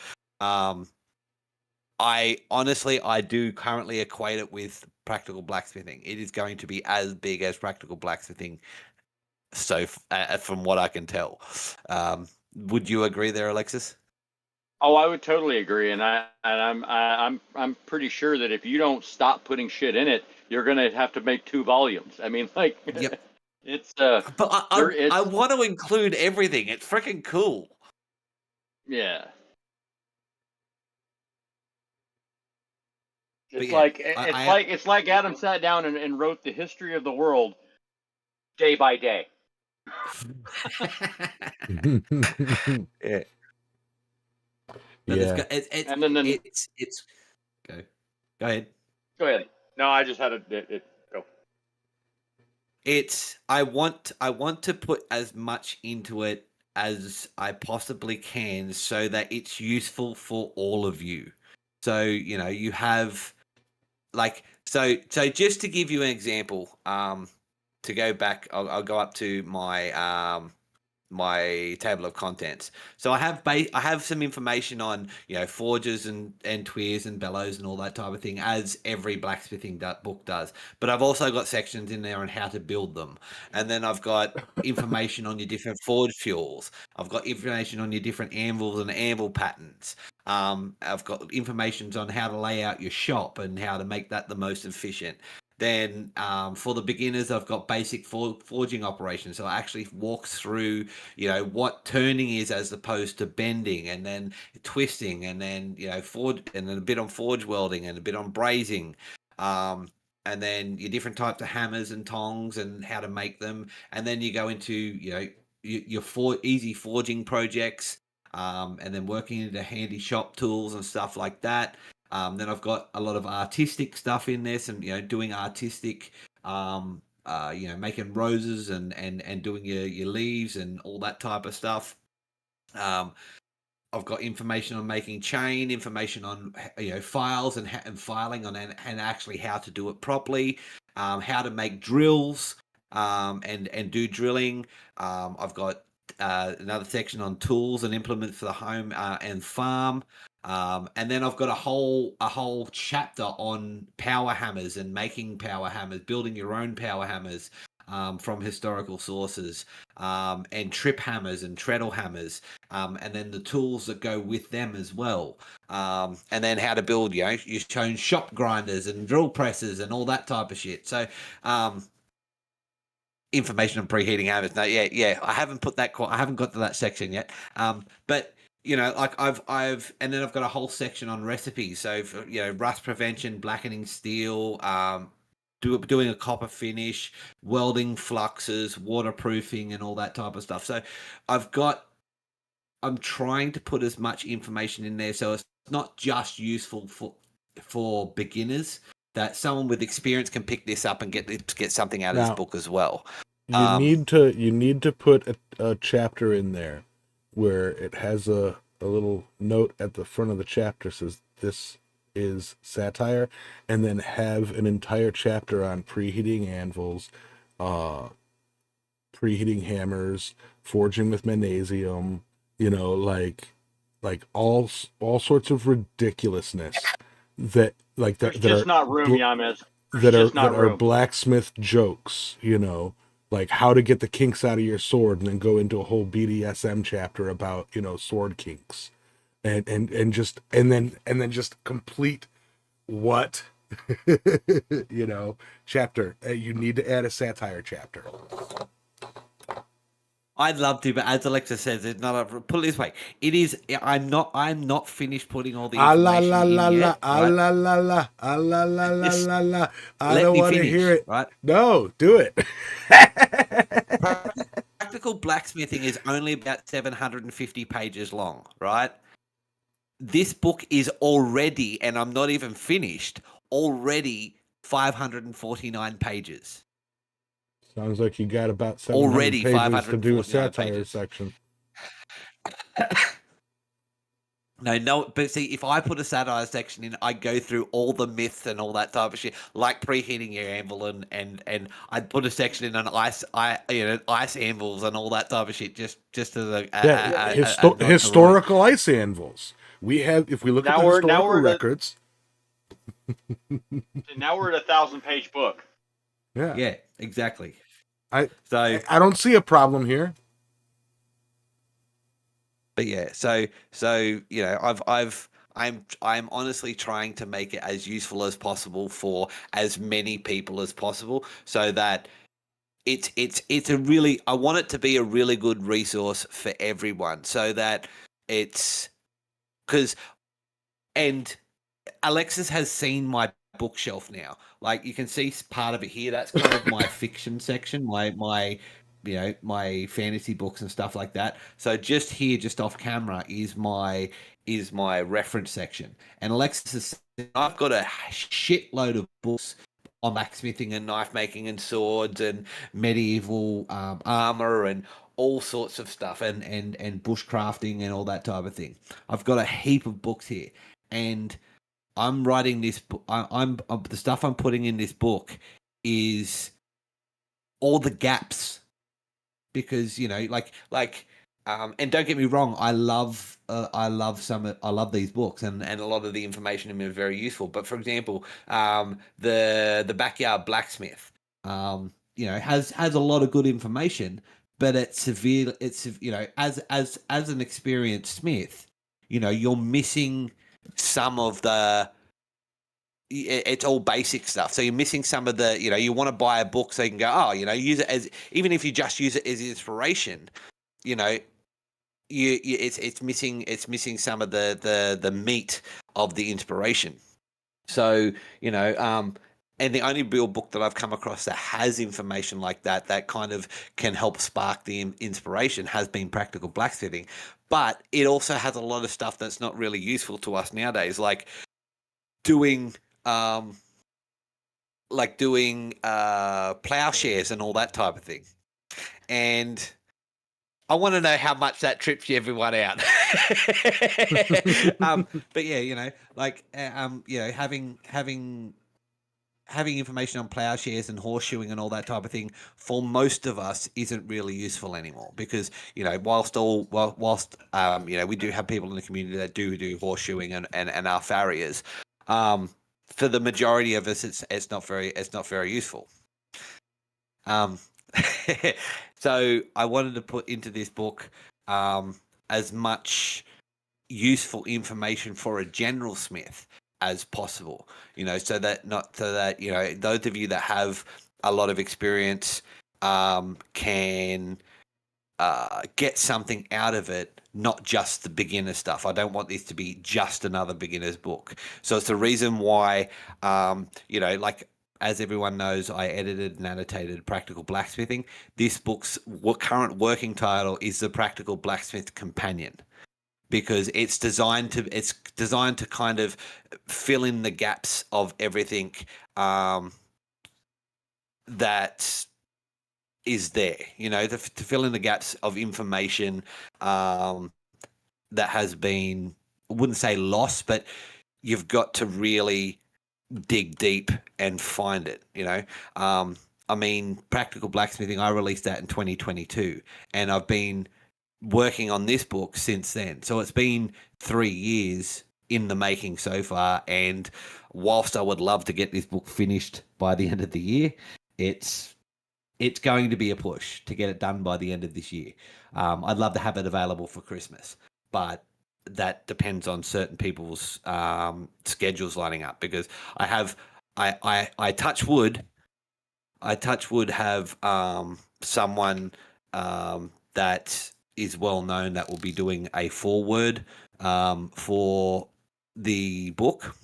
I honestly, I do currently equate it with practical blacksmithing. It is going to be as big as practical blacksmithing. So, from what I can tell, would you agree there, Alexis? Oh, I would totally agree, and I'm pretty sure that if you don't stop putting shit in it, you're gonna have to make 2 volumes. I mean, like, Yep. it's But it's I want to include everything. It's freaking cool. yeah. But It's yeah, like it's like Adam sat down and wrote the history of the world day by day. yeah. But Yeah. And then it's go ahead. go ahead. No, I just had it go. It's I want to put as much into it as I possibly can so that it's useful for all of you. So, you have like so just to give you an example, to go back, I'll go up to my table of contents. So I have some information on forges and tweers and bellows and all that type of thing, as every blacksmithing book does. But I've also got sections in there on how to build them, and then I've got information on your different forge fuels. I've got information on your different anvils and anvil patterns. I've got information on how to lay out your shop and how to make that the most efficient. Then for the beginners, I've got basic forging operations. So I actually walk through, what turning is as opposed to bending, and then twisting, and then forge, and then a bit on forge welding, and a bit on brazing, and then your different types of hammers and tongs and how to make them, and then you go into your easy forging projects, and then working into handy shop tools and stuff like that. Then I've got a lot of artistic stuff in there, some doing artistic, making roses and doing your leaves and all that type of stuff. I've got information on making chain, information on files and filing on and actually how to do it properly, how to make drills, and do drilling. I've got another section on tools and implements for the home and farm. And then I've got a whole chapter on power hammers and making power hammers, building your own power hammers from historical sources, and trip hammers and treadle hammers, and then the tools that go with them as well, and then how to build your own shop grinders and drill presses and all that type of shit. So information on preheating hammers. No, yeah, I haven't put that. I haven't got to that section yet. But like I've and then I've got a whole section on recipes. So for, rust prevention, blackening steel, doing a copper finish, welding fluxes, waterproofing, and all that type of stuff. So I'm trying to put as much information in there so it's not just useful for beginners, that someone with experience can pick this up and get something out of this book as well. You need to put a chapter in there where it has a little note at the front of the chapter says this is satire, and then have an entire chapter on preheating anvils, preheating hammers, forging with magnesium, like all sorts of ridiculousness that There's just not room, Yamis. that are blacksmith jokes, like how to get the kinks out of your sword, and then go into a whole BDSM chapter about, you know, sword kinks, and then just complete what you know, chapter. You need to add a satire chapter. I'd love to, but as Alexa says, it's not. Put it this way: it is. I'm not finished putting all the Ah la information la in la la, yet. ah Right? la la la, ah la la la Just la la. I let don't me want to hear finish. it. Right? No, do it. Practical blacksmithing is only about 750 pages long. Right? This book is already, and I'm not even finished. Already 549 pages. Sounds like you got about 700 Already pages to do a 549 satire pages. section. No, but see, if I put a satire section in, I go through all the myths and all that type of shit, like preheating your anvil, and I'd put a section in on ice anvils and all that type of shit, just as Yeah, a nod to Roy. historical ice anvils. We have, if we look at the Now we're historical at records. now we're at a 1,000-page book. Yeah, Yeah, exactly. I So, I don't see a problem here. but yeah, so you know, I'm honestly trying to make it as useful as possible for as many people as possible, so that it's a really, I want it to be a really good resource for everyone, so that it's because, and Alexis has seen my bookshelf now. Like you can see part of it here. That's kind of my fiction section, my you know, my fantasy books and stuff like that. So just here, just off camera, is my reference section. And Alexis, I've got a shitload of books on blacksmithing and knife making and swords and medieval armor and all sorts of stuff, and bushcrafting and all that type of thing. I've got a heap of books here, and I'm writing this book. I'm the stuff I'm putting in this book is all the gaps, because you know, and don't get me wrong, I love these books, and a lot of the information in them is very useful. But for example, the backyard blacksmith, you know, has a lot of good information, but it's severe. It's, you know, as an experienced smith, you know, you're missing some of the, it's all basic stuff. So you're missing some of the, you know, you want to buy a book so you can go, oh, you know, use it as, even if you just use it as inspiration, you know, it's missing some of the meat of the inspiration. So, you know, and the only real book that I've come across that has information like that kind of can help spark the inspiration has been Practical Blacksmithing. But it also has a lot of stuff that's not really useful to us nowadays, like doing plowshares and all that type of thing. And I want to know how much that trips everyone out. But yeah, you know, you know, having information on plowshares and horseshoeing and all that type of thing for most of us isn't really useful anymore, because, you know, whilst you know, we do have people in the community that do horseshoeing and are farriers, for the majority of us, it's not very useful. So I wanted to put into this book as much useful information for a general smith as possible, you know, so that you know, those of you that have a lot of experience can get something out of it, not just the beginner stuff. I don't want this to be just another beginner's book. So it's the reason why, you know, like, as everyone knows, I edited and annotated Practical Blacksmithing. This book's current working title is The Practical Blacksmith Companion, because it's designed to kind of fill in the gaps of everything that is there, you know, to fill in the gaps of information that has been, I wouldn't say lost, but you've got to really dig deep and find it, you know. I mean, Practical Blacksmithing, I released that in 2022, and I've been working on this book since then. So it's been 3 years in the making so far, and whilst I would love to get this book finished by the end of the year, it's it's going to be a push to get it done by the end of this year. I'd love to have it available for Christmas, but that depends on certain people's schedules lining up. Because I touch wood. I touch wood have someone that is well known that will be doing a foreword for the book.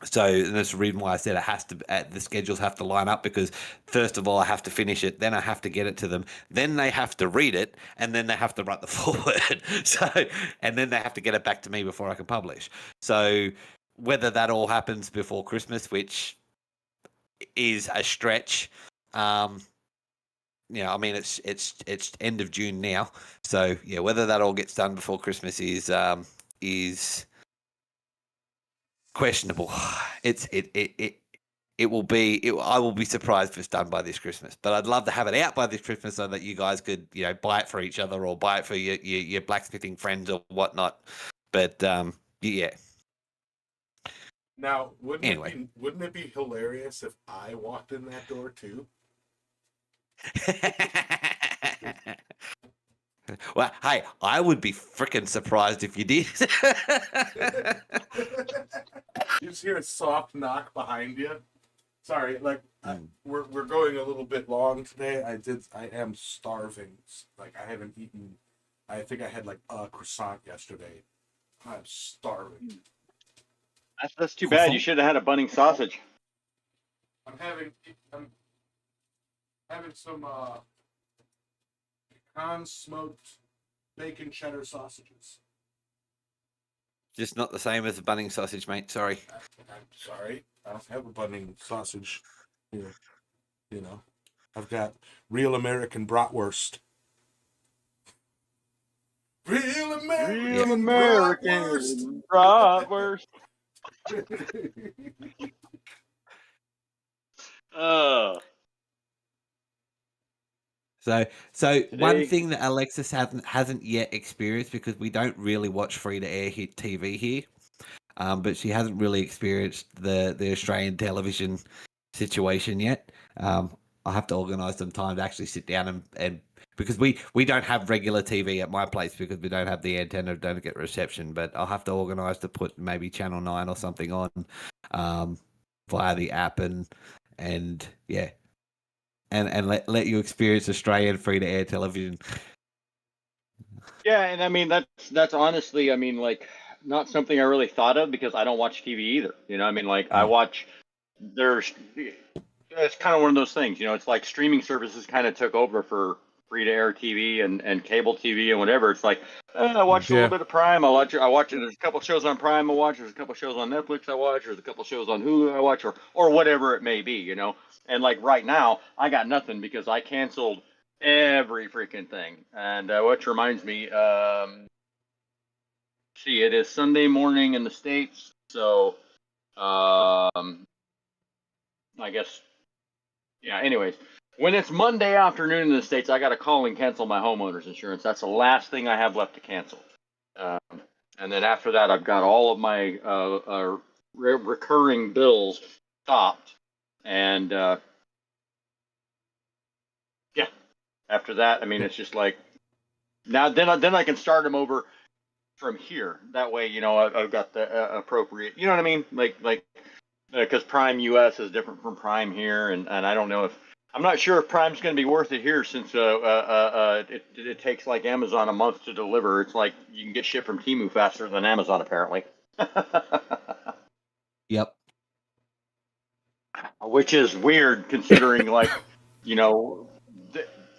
So and that's the reason why I said it has to. The schedules have to line up, because first of all I have to finish it, then I have to get it to them, then they have to read it, and then they have to write the foreword. So and then they have to get it back to me before I can publish. So whether that all happens before Christmas, which is a stretch. I mean it's end of June now, so yeah, whether that all gets done before Christmas is questionable. It will be. I will be surprised if it's done by this Christmas, but I'd love to have it out by this Christmas so that you guys could buy it for each other or buy it for your blacksmithing friends or whatnot. But yeah. Now, Anyway. wouldn't it be hilarious if I walked in that door too? Well, hey, I would be freaking surprised if you did. You just hear a soft knock behind you. Sorry, we're going a little bit long today. I am starving. Like, I haven't eaten. I think I had like a croissant yesterday. I'm starving. That's too bad. You should have had a bunning sausage. I'm having some pecan smoked bacon cheddar sausages. Just not the same as the bunning sausage, mate. Sorry. I'm sorry. I don't have a bunning sausage here. I've got real American bratwurst. Real American bratwurst. So Today, one thing that Alexis hasn't yet experienced, because we don't really watch free to air hit TV here, but she hasn't really experienced the Australian television situation yet. I'll have to organise some time to actually sit down and because we don't have regular TV at my place because we don't have the antenna, don't get reception. But I'll have to organise to put maybe Channel 9 or something on via the app and yeah. And let you experience Australian free to air television. Yeah, and I mean that's honestly, I mean, like, not something I really thought of because I don't watch TV either. I mean, like, I watch. It's kind of one of those things. It's like streaming services kind of took over for free to air TV and cable TV and whatever. It's like I watch a little bit of Prime. I watch. There's a couple shows on Prime I watch. There's a couple shows on Netflix I watch. There's a couple shows on Hulu I watch, or whatever it may be. And like right now, I got nothing because I canceled every freaking thing. And which reminds me, see, it is Sunday morning in the States, so I guess, yeah. Anyways, when it's Monday afternoon in the States, I got to call and cancel my homeowner's insurance. That's the last thing I have left to cancel. And then after that, I've got all of my recurring bills stopped. And yeah, after that, I mean, it's just like now. Then I can start them over from here. That way, I've got the appropriate. You know what I mean? Like because Prime US is different from Prime here, and I don't know if I'm not sure if Prime's going to be worth it here since it takes like Amazon a month to deliver. It's like you can get shit from Temu faster than Amazon apparently. Yep. Which is weird considering like,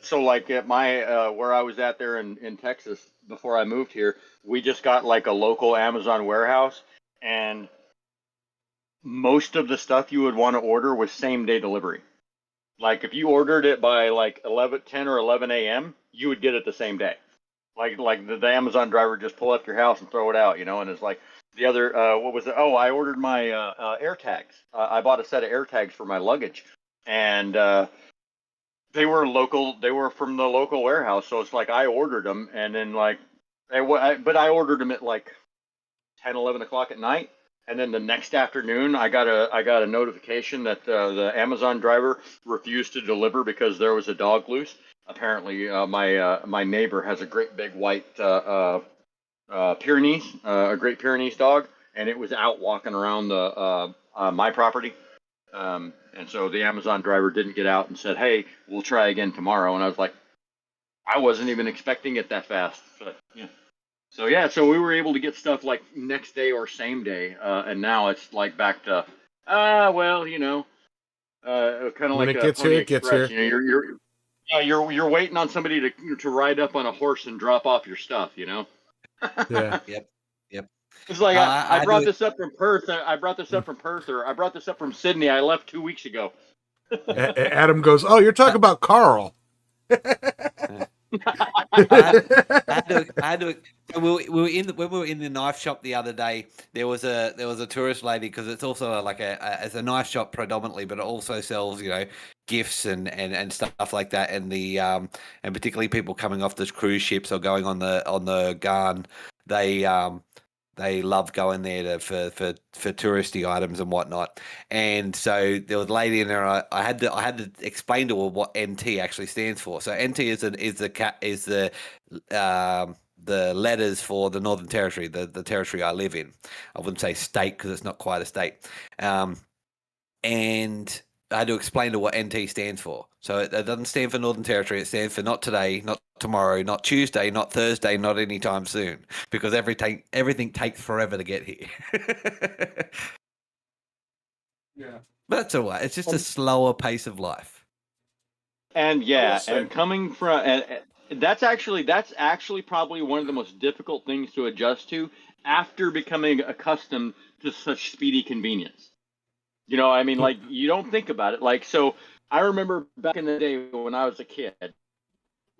so like at my where I was at there in Texas before I moved here, we just got like a local Amazon warehouse, and most of the stuff you would want to order was same day delivery. Like if you ordered it by like 10 or 11 a.m., you would get it the same day. Like the Amazon driver would just pull up your house and throw it out, and it's like the other, what was it? Oh, I ordered my air tags. I bought a set of air tags for my luggage, and they were local. They were from the local warehouse, so it's like I ordered them, and then like, but I ordered them at like 10, 11 o'clock at night. And then the next afternoon, I got a notification that the Amazon driver refused to deliver because there was a dog loose. Apparently, my neighbor has a great big white Pyrenees, a Great Pyrenees dog, and it was out walking around the my property. And so the Amazon driver didn't get out and said, "Hey, we'll try again tomorrow." And I was like, I wasn't even expecting it that fast. But yeah. So yeah, so we were able to get stuff like next day or same day, and now it's like back to well, kind of When like it a gets Pony here, it gets Express. here. You know, you're waiting on somebody to ride up on a horse and drop off your stuff. You know. Yeah. Yep. Yep. It's like I I do brought it. this up from Perth. I brought this up from Perth, or I brought this up from Sydney. I left 2 weeks ago. Adam goes, "Oh, you're talking about Carl." I do it. We were in when we were in the knife shop the other day. There was a tourist lady, because it's also like it's a knife shop predominantly, but it also sells gifts and stuff like that. And and particularly people coming off the cruise ships or going on the Garn, they love going there for touristy items and whatnot. And so there was a lady in there. I had to explain to her what NT actually stands for. So NT is the letters for the Northern Territory, the territory I live in. I wouldn't say state because it's not quite a state. And I had to explain to what NT stands for. So it doesn't stand for Northern Territory. It stands for not today, not tomorrow, not Tuesday, not Thursday, not anytime soon, because everything takes forever to get here. Yeah. But that's all right. It's just a slower pace of life. And I will yeah, say, and coming from and that's actually probably one of the most difficult things to adjust to after becoming accustomed to such speedy convenience. I mean, like you don't think about it. Like so, I remember back in the day when I was a kid,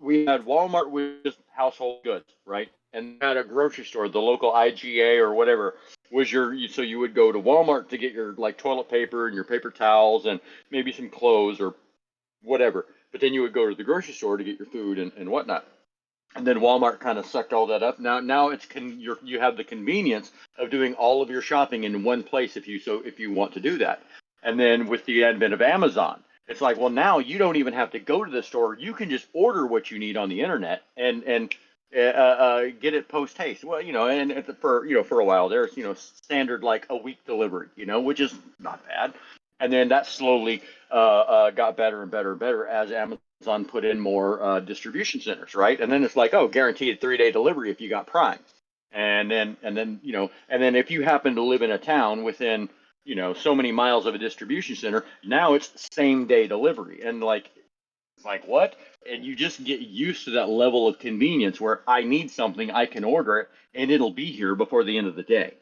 we had Walmart with just household goods, right? And had a grocery store, the local IGA or whatever was so you would go to Walmart to get your like toilet paper and your paper towels and maybe some clothes or whatever. But then you would go to the grocery store to get your food and whatnot. And then Walmart kind of sucked all that up. Now you have the convenience of doing all of your shopping in one place if you want to do that. And then with the advent of Amazon, it's like, well, now you don't even have to go to the store. You can just order what you need on the internet and get it post haste. Well, and for a while there's standard like a week delivery, which is not bad. And then that slowly got better and better and better as Amazon put in more distribution centers, right? And then it's like, oh, guaranteed 3-day delivery if you got Prime. And then if you happen to live in a town within so many miles of a distribution center, now it's same day delivery. And like what? And you just get used to that level of convenience where I need something, I can order it, and it'll be here before the end of the day.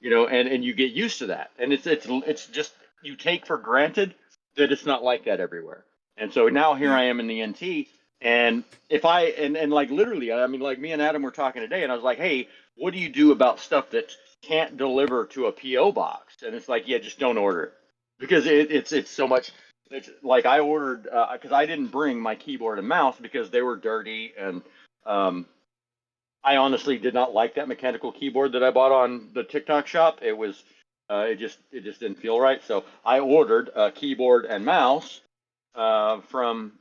And you get used to that. And it's just you take for granted that it's not like that everywhere. And so now here I am in the NT, and if I and like literally, I mean, like me and Adam were talking today, and I was like, hey, what do you do about stuff that can't deliver to a PO box? And it's like, yeah, just don't order it because it's so much. It's like I ordered because I didn't bring my keyboard and mouse because they were dirty, and I honestly did not like that mechanical keyboard that I bought on the TikTok shop. It just didn't feel right. So I ordered a keyboard and mouse from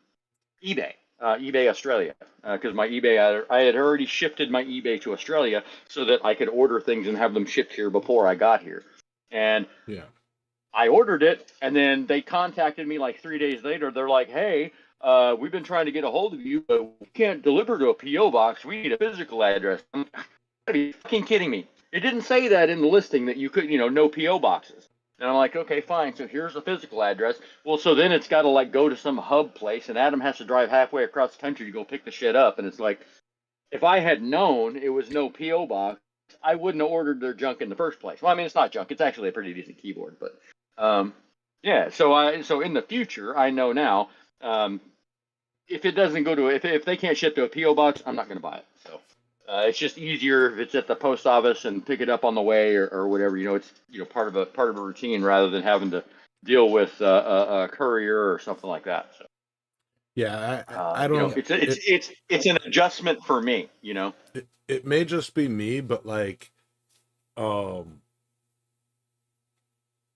eBay, eBay Australia, because my eBay I had already shifted my eBay to Australia so that I could order things and have them shipped here before I got here. And Yeah. I ordered it, and then they contacted me like 3 days later. They're like, "Hey, we've been trying to get a hold of you, but we can't deliver to a PO box. We need a physical address." I'm like, "Are you fucking kidding me?" It didn't say that in the listing that you could, no PO boxes. And I'm like, okay, fine. So here's the physical address. Well, so then it's got to like go to some hub place, and Adam has to drive halfway across the country to go pick the shit up. And it's like, if I had known it was no PO box, I wouldn't have ordered their junk in the first place. Well, I mean, it's not junk; it's actually a pretty decent keyboard. But yeah, so in the future, I know now if it doesn't go to if they can't ship to a PO box, I'm not going to buy it. So it's just easier if it's at the post office and pick it up on the way or whatever. It's part of a routine rather than having to deal with a courier or something like that. So. Yeah, I don't. It's an adjustment for me. It may just be me, but like,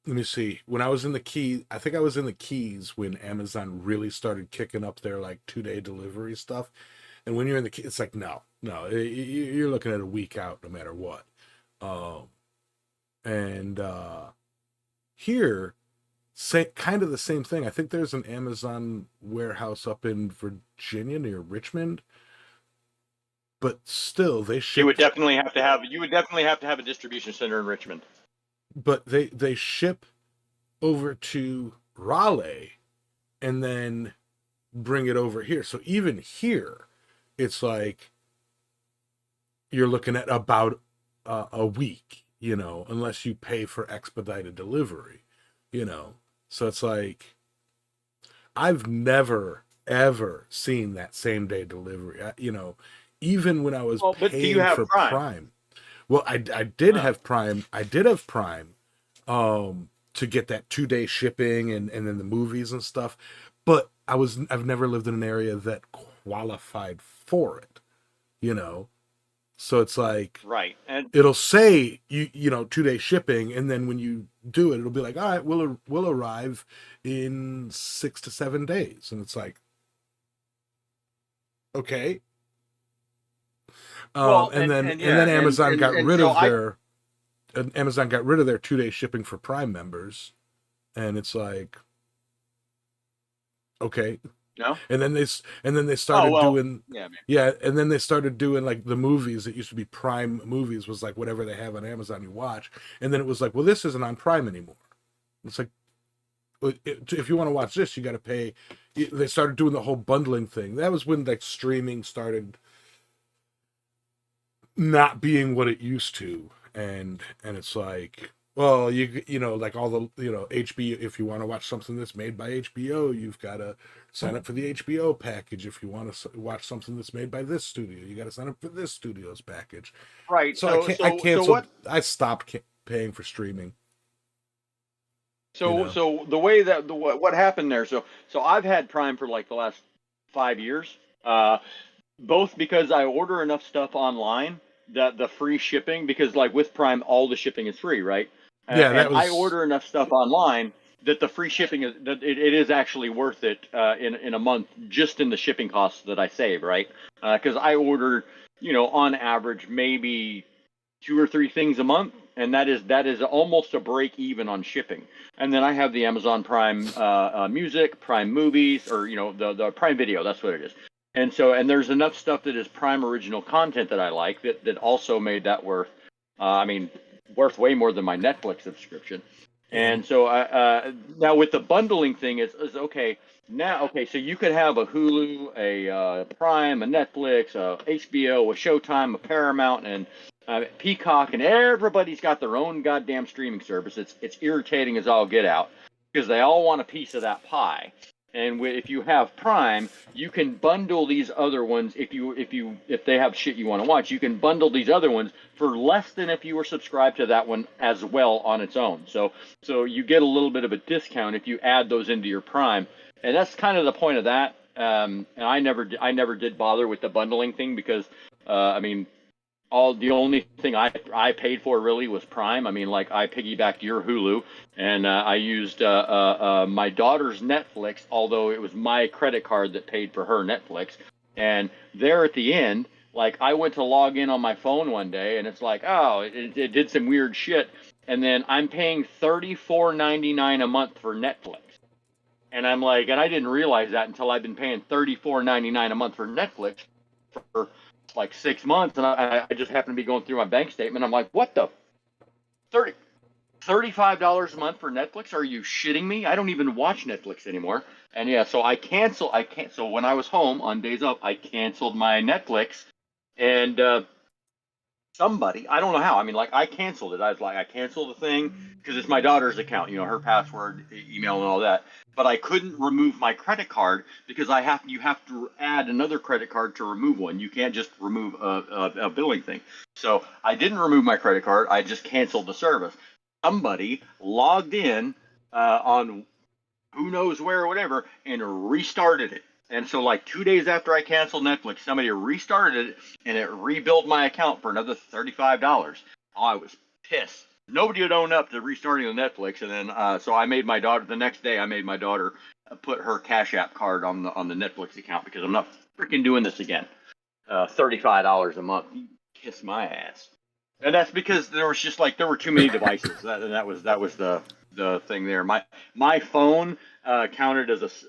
let me see. When I was in the Keys, I think I was in the Keys when Amazon really started kicking up their like 2-day delivery stuff. And when you're in the Keys, it's like no, you're looking at a week out no matter what. Um, and here, kind of the same thing. I think there's an Amazon warehouse up in Virginia near Richmond, but still they You would ship. definitely have to have a distribution center in Richmond. But they ship over to Raleigh and then bring it over here. So even here, it's like you're looking at about a week, unless you pay for expedited delivery, So it's like I've never ever seen that same day delivery. Even when I was Well, but do you paying have for Prime? Prime. Well, I did have Prime. I did have Prime to get that 2-day shipping and then the movies and stuff. But I've never lived in an area that qualified for it, you know. So it's like Right. And it'll say 2-day shipping, and then when you do it, it'll be like, all right, we'll arrive in 6 to 7 days, and it's like, okay. well, And then Amazon got and rid so of their Amazon got rid of their 2-day shipping for Prime members, and it's like, okay. no. And then they Oh started well, doing yeah, man. yeah, and then they started doing like the movies that used to be Prime movies was like whatever they have on Amazon you watch, and then it was like, well, this isn't on Prime anymore. It's like, if you want to watch this, you got to pay. They started doing the whole bundling thing. That was when like streaming started not being what it used to, and it's like, well, like all the HBO, if you want to watch something that's made by HBO, you've got to sign up for the HBO package. If you want to watch something that's made by this studio, you got to sign up for this studio's package. Right. So I So canceled. what? I stopped paying for streaming. So the way that what happened there? So I've had Prime for like the last 5 years. Both because I order enough stuff online that the free shipping, because like with Prime, all the shipping is free, right? Yeah, And that I was order enough stuff online that the free shipping it is actually worth it in a month, just in the shipping costs that I save, right? Because I order, on average maybe 2 or 3 things a month, and that is almost a break even on shipping. And then I have the Amazon Prime Music, Prime Movies, or the Prime Video. That's what it is. And there's enough stuff that is Prime original content that I like that also made that worth. Worth way more than my Netflix subscription. And so now with the bundling thing is okay. Now, okay, so you could have a Hulu, a Prime, a Netflix, a HBO, a Showtime, a Paramount, and Peacock, and everybody's got their own goddamn streaming service. It's irritating as all get out because they all want a piece of that pie. And if you have Prime, you can bundle these other ones. If they have shit you want to watch, you can bundle these other ones for less than if you were subscribed to that one as well on its own. So you get a little bit of a discount if you add those into your Prime, and that's kind of the point of that. And I never did bother with the bundling thing because the only thing I paid for really was Prime. I mean, like I piggybacked your Hulu, and I used my daughter's Netflix, although it was my credit card that paid for her Netflix. And there at the end, like I went to log in on my phone one day, and it's like, oh, it did some weird shit, and then I'm paying $34.99 a month for Netflix. And I'm like, and I didn't realize that until I've been paying $34.99 a month for Netflix for like 6 months, and I just happened to be going through my bank statement. I'm like, what the $35 a month for Netflix? Are you shitting me? I don't even watch Netflix anymore. And yeah, so I cancel. So when I was home on days off, I canceled my Netflix, and somebody, I don't know how. I mean, like I canceled it. I was like, I canceled the thing because it's my daughter's account, her password, email, and all that. But I couldn't remove my credit card because you have to add another credit card to remove one. You can't just remove a billing thing. So I didn't remove my credit card. I just canceled the service. Somebody logged in on who knows where or whatever and restarted it. And so, like 2 days after I canceled Netflix, somebody restarted it and it rebuilt my account for another $35. Oh, I was pissed. nobody would own up to restarting the Netflix, and then so I made my daughter the next day. I made my daughter put her Cash App card on the Netflix account because I'm not freaking doing this again. $35 a month. Kiss my ass. And that's because there was just like there were too many devices. That was the thing there. My phone counted as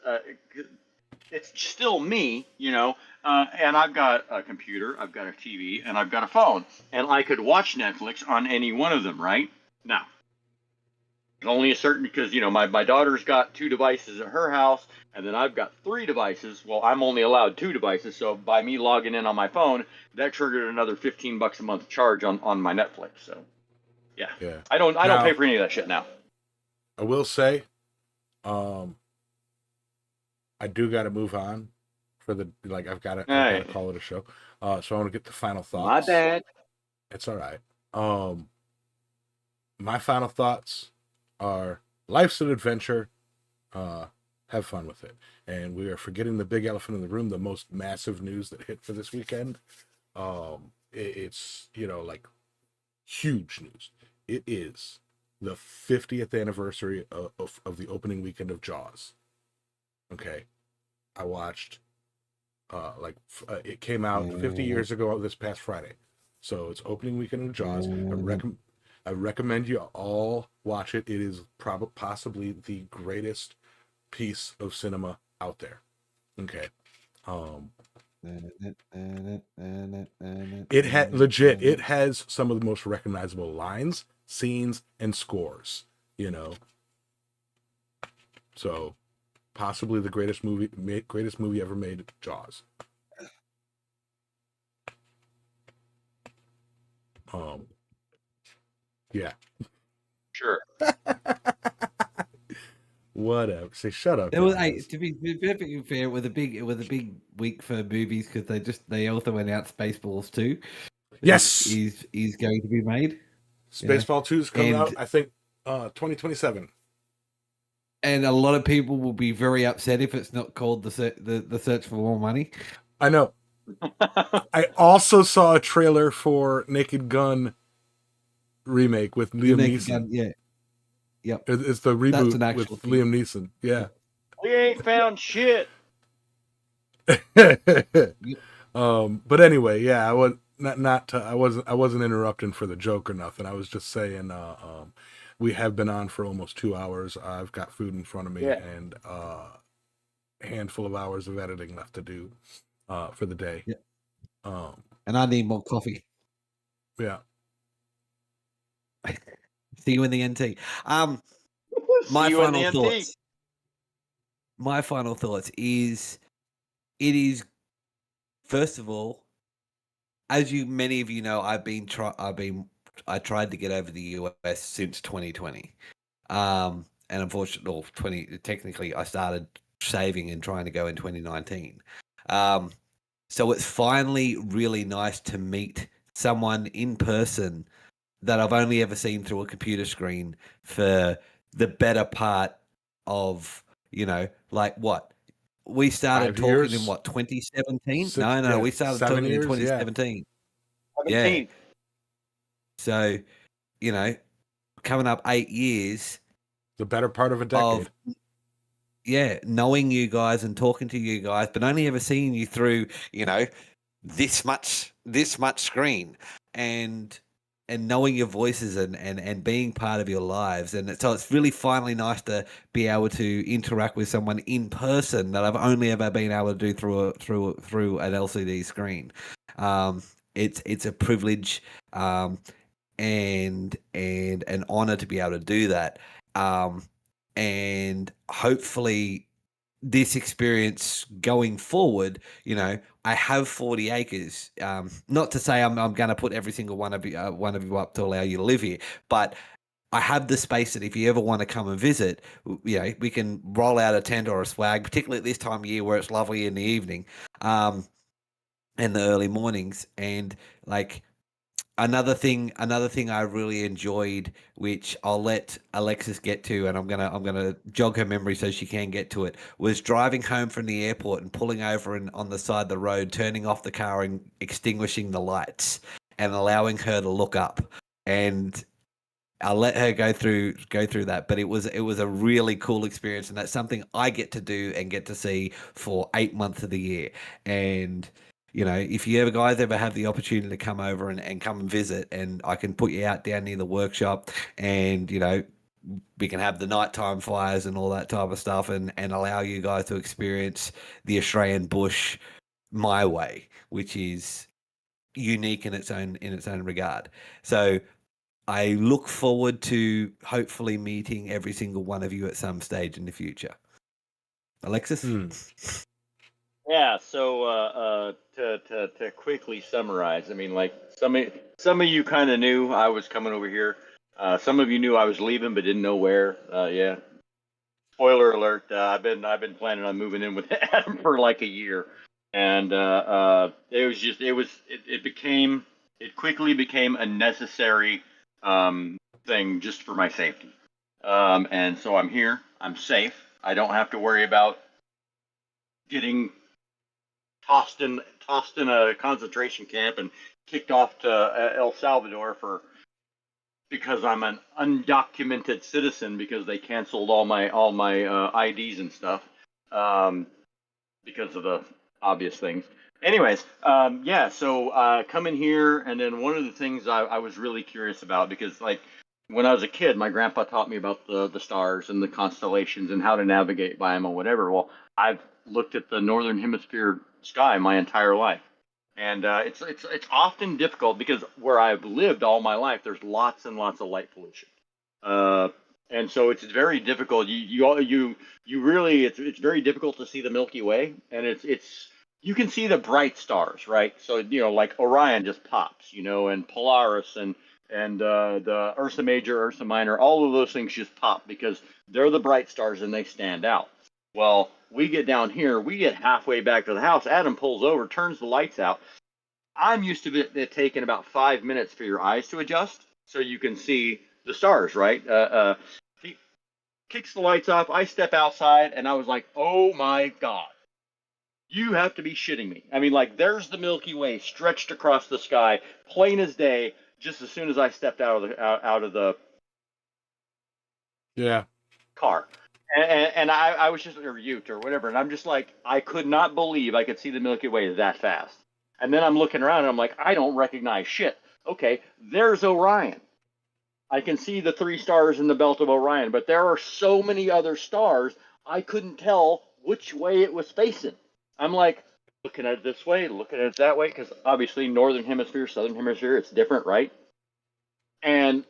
it's still me, and I've got a computer, I've got a TV, and I've got a phone, and I could watch Netflix on any one of them, right? Now, only a certain because my daughter's got 2 devices at her house, and then I've got 3 devices. Well, I'm only allowed 2 devices, so by me logging in on my phone, that triggered another $15 a month charge on my Netflix. So, yeah, I don't pay for any of that shit now. I will say, I do got to move on for I've got to call it a show. So I want to get the final thoughts. My bad. It's all right. My final thoughts are life's an adventure. Have fun with it. And we are forgetting the big elephant in the room, the most massive news that hit for this weekend. It's, like huge news. It is the 50th anniversary of the opening weekend of Jaws. Okay. I watched, it came out 50 years ago this past Friday. So it's opening weekend of Jaws. I recommend you all watch it. It is possibly the greatest piece of cinema out there. Okay. It has some of the most recognizable lines, scenes, and scores, So possibly the greatest movie ever made, Jaws. Yeah. Sure. Whatever. Say shut up. There was to be perfectly fair, it was a big week for movies because they also announced Spaceballs 2. Yes, is going to be made. Spaceball 2 is coming out, I think, 2027. And a lot of people will be very upset if it's not called the Search for More Money. I know. I also saw a trailer for Naked Gun remake with Liam Neeson. Yeah. Yep. It's the reboot with Liam Neeson. Yeah. We ain't found shit. But anyway, yeah, I was I wasn't interrupting for the joke or nothing. I was just saying we have been on for almost 2 hours. I've got food in front of me and a handful of hours of editing left to do for the day. Yeah. And I need more coffee. Yeah. See you in the NT. My final thoughts is it is, first of all, as many of you know, I tried to get over the US since 2020. And unfortunately, technically I started saving and trying to go in 2019. So it's finally really nice to meet someone in person that I've only ever seen through a computer screen for the better part of, what? We started talking in 2017? No, we started talking in 2017. Yeah. So, coming up 8 years. The better part of a decade. Knowing you guys and talking to you guys, but only ever seeing you through, this much screen and knowing your voices and being part of your lives. And so it's really finally nice to be able to interact with someone in person that I've only ever been able to do through an LCD screen. It's a privilege and an honor to be able to do that. And hopefully this experience going forward, I have 40 acres. Not to say I'm going to put every single one of you up to allow you to live here, but I have the space that if you ever want to come and visit, we can roll out a tent or a swag, particularly at this time of year where it's lovely in the evening, and the early mornings. And another thing I really enjoyed, which I'll let Alexis get to, and I'm gonna jog her memory so she can get to it, was driving home from the airport and pulling over on the side of the road, turning off the car and extinguishing the lights and allowing her to look up. And I'll let her go through that. But it was a really cool experience, and that's something I get to do and get to see for 8 months of the year. And if you guys ever have the opportunity to come over and come and visit, and I can put you out down near the workshop, and we can have the nighttime fires and all that type of stuff, and allow you guys to experience the Australian bush my way, which is unique in its own regard. So I look forward to hopefully meeting every single one of you at some stage in the future. Alexis? Yeah, so to quickly summarize, I mean, like some of you kind of knew I was coming over here. Some of you knew I was leaving, but didn't know where. Yeah. Spoiler alert: I've been planning on moving in with Adam for like a year, and it quickly became a necessary thing just for my safety. And so I'm here. I'm safe. I don't have to worry about getting tossed in a concentration camp and kicked off to El Salvador because I'm an undocumented citizen because they canceled all my IDs and stuff because of the obvious things. Anyways, yeah. So coming here, and then one of the things I was really curious about, because like when I was a kid, my grandpa taught me about the stars and the constellations and how to navigate by them or whatever. Well, I've looked at the northern hemisphere sky my entire life, and it's often difficult because where I've lived all my life, there's lots and lots of light pollution, and so it's very difficult. You really it's very difficult to see the Milky Way, and it's you can see the bright stars, right? So like Orion just pops, and Polaris and the Ursa Major, Ursa Minor, all of those things just pop because they're the bright stars and they stand out. Well, we get down here, we get halfway back to the house. Adam pulls over, turns the lights out. I'm used to it taking about 5 minutes for your eyes to adjust so you can see the stars, right? He kicks the lights off. I step outside and I was like, oh my God, you have to be shitting me. I mean, like, there's the Milky Way stretched across the sky, plain as day, just as soon as I stepped out of the car. And I was just a Ute or whatever, and I'm just like, I could not believe I could see the Milky Way that fast. And then I'm looking around and I'm like, I don't recognize shit. Okay, there's Orion. I can see the 3 stars in the belt of Orion, but there are so many other stars, I couldn't tell which way it was facing. I'm like, looking at it this way, looking at it that way, because obviously northern hemisphere, southern hemisphere, it's different, right? And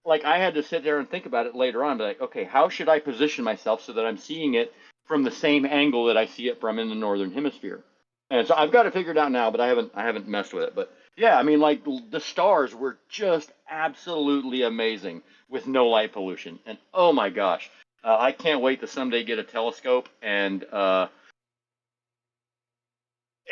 like I had to sit there and think about it later on, be like, okay, how should I position myself so that I'm seeing it from the same angle that I see it from in the northern hemisphere? And so I've got it figured out now, but I haven't messed with it. But yeah, I mean, like the stars were just absolutely amazing with no light pollution, and oh my gosh, I can't wait to someday get a telescope and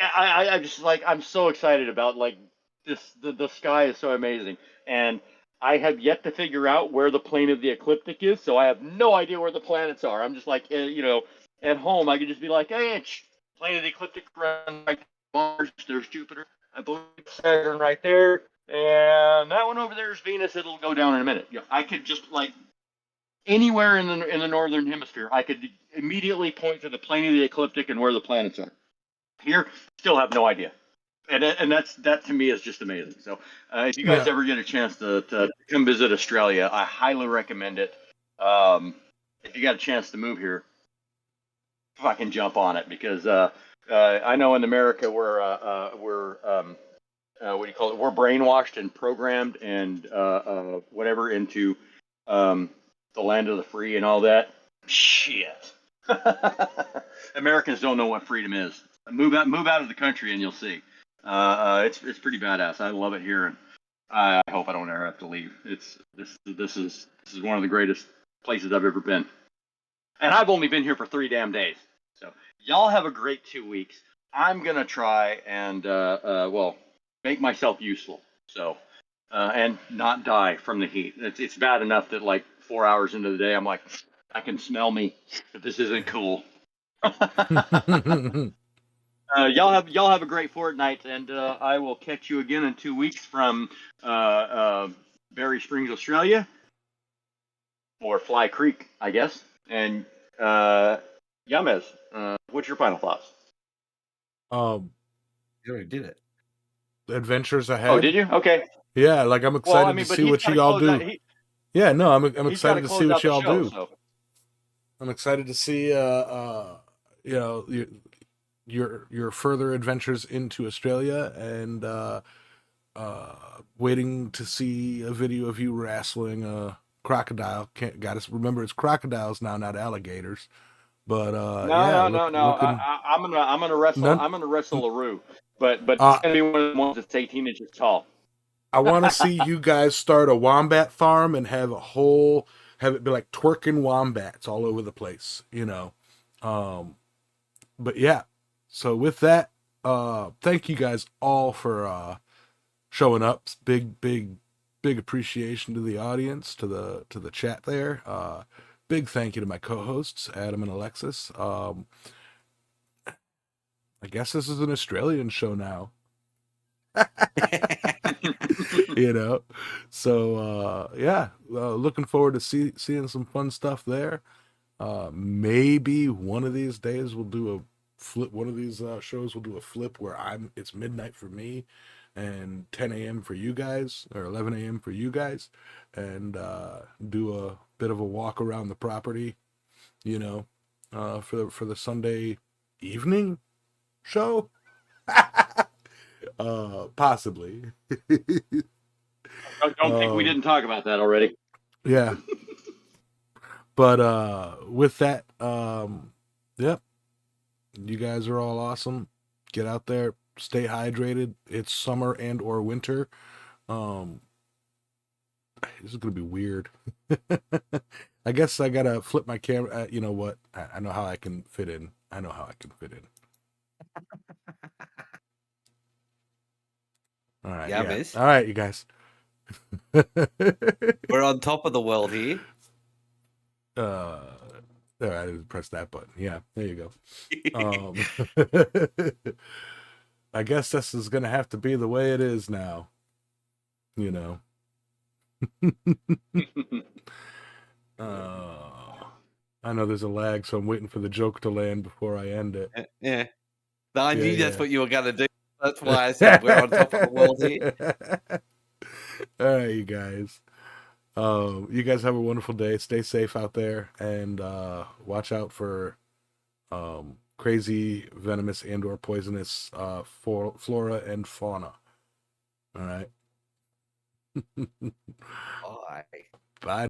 I just like I'm so excited about like this. The sky is so amazing, and I have yet to figure out where the plane of the ecliptic is, so I have no idea where the planets are. I'm just like at home I could just be like, hey, it's plane of the ecliptic runs right Mars. There's Jupiter. I believe Saturn right there, and that one over there is Venus. It'll go down in a minute. I could just like anywhere in the northern hemisphere, I could immediately point to the plane of the ecliptic and where the planets are. Here, still have no idea, and that to me is just amazing. So, if you guys ever get a chance to come visit Australia, I highly recommend it. If you got a chance to move here, fucking jump on it because I know in America we're what do you call it? We're brainwashed and programmed and whatever into the land of the free and all that. Shit. Americans don't know what freedom is. Move out of the country and you'll see. It's pretty badass. I love it here, and I hope I don't ever have to leave. This is one of the greatest places I've ever been, and I've only been here for 3 damn days. So y'all have a great 2 weeks. I'm gonna try and make myself useful. So and not die from the heat. It's bad enough that like 4 hours into the day I'm like, I can smell me. But this isn't cool. Y'all have a great fortnight, and I will catch you again in 2 weeks from Berry Springs, Australia. for Fly Creek, I guess. And Yamez, what's your final thoughts? You already did it. Adventures Oh, ahead. did you? Okay. Yeah, like I'm Well, I excited mean, to but see he's what got you to all close out. do. Yeah, no, I'm He's got to excited to see close what out the y'all show. do. So I'm excited to see you know, your further adventures into Australia, and waiting to see a video of you wrestling a crocodile. Can't got to remember it's crocodiles now, not alligators. But no, yeah, no, no, no. looking I'm gonna wrestle. none. I'm gonna wrestle Larue, but it's Uh, gonna be one of the ones that's 18 inches tall. I want to see you guys start a wombat farm and have it be like twerking wombats all over the place, you know. But yeah, so with that, thank you guys all for showing up. Big appreciation to the audience, to the chat there. Big thank you to my co-hosts Adam and Alexis. I guess this is an Australian show now. You know, so yeah, looking forward to seeing some fun stuff there. Maybe one of these days we'll do a flip. One of these shows we'll do a flip where it's midnight for me and 10 a.m. for you guys, or 11 a.m. for you guys, and do a bit of a walk around the property, you know, for the Sunday evening show. Possibly. Don't think we didn't talk about that already. Yeah. But with that, yep. You guys are all awesome. Get out there, stay hydrated. It's summer and or winter. This is gonna be weird. I guess I gotta flip my camera. You know what? I know how I can fit in. I know how I can fit in. All right. Yeah, Yeah. miss. All right, you guys. We're on top of the world here. All right, I didn't press that button. Yeah, there you go. I guess this is gonna have to be the way it is now. You know. I know there's a lag, so I'm waiting for the joke to land before I end it. Yeah. I Yeah, knew that's yeah. what you were going to do. That's why I said we're on top of the world here. All right, you guys. You guys have a wonderful day. Stay safe out there, and watch out for crazy, venomous, and/or poisonous flora and fauna. All right. Bye. Bye.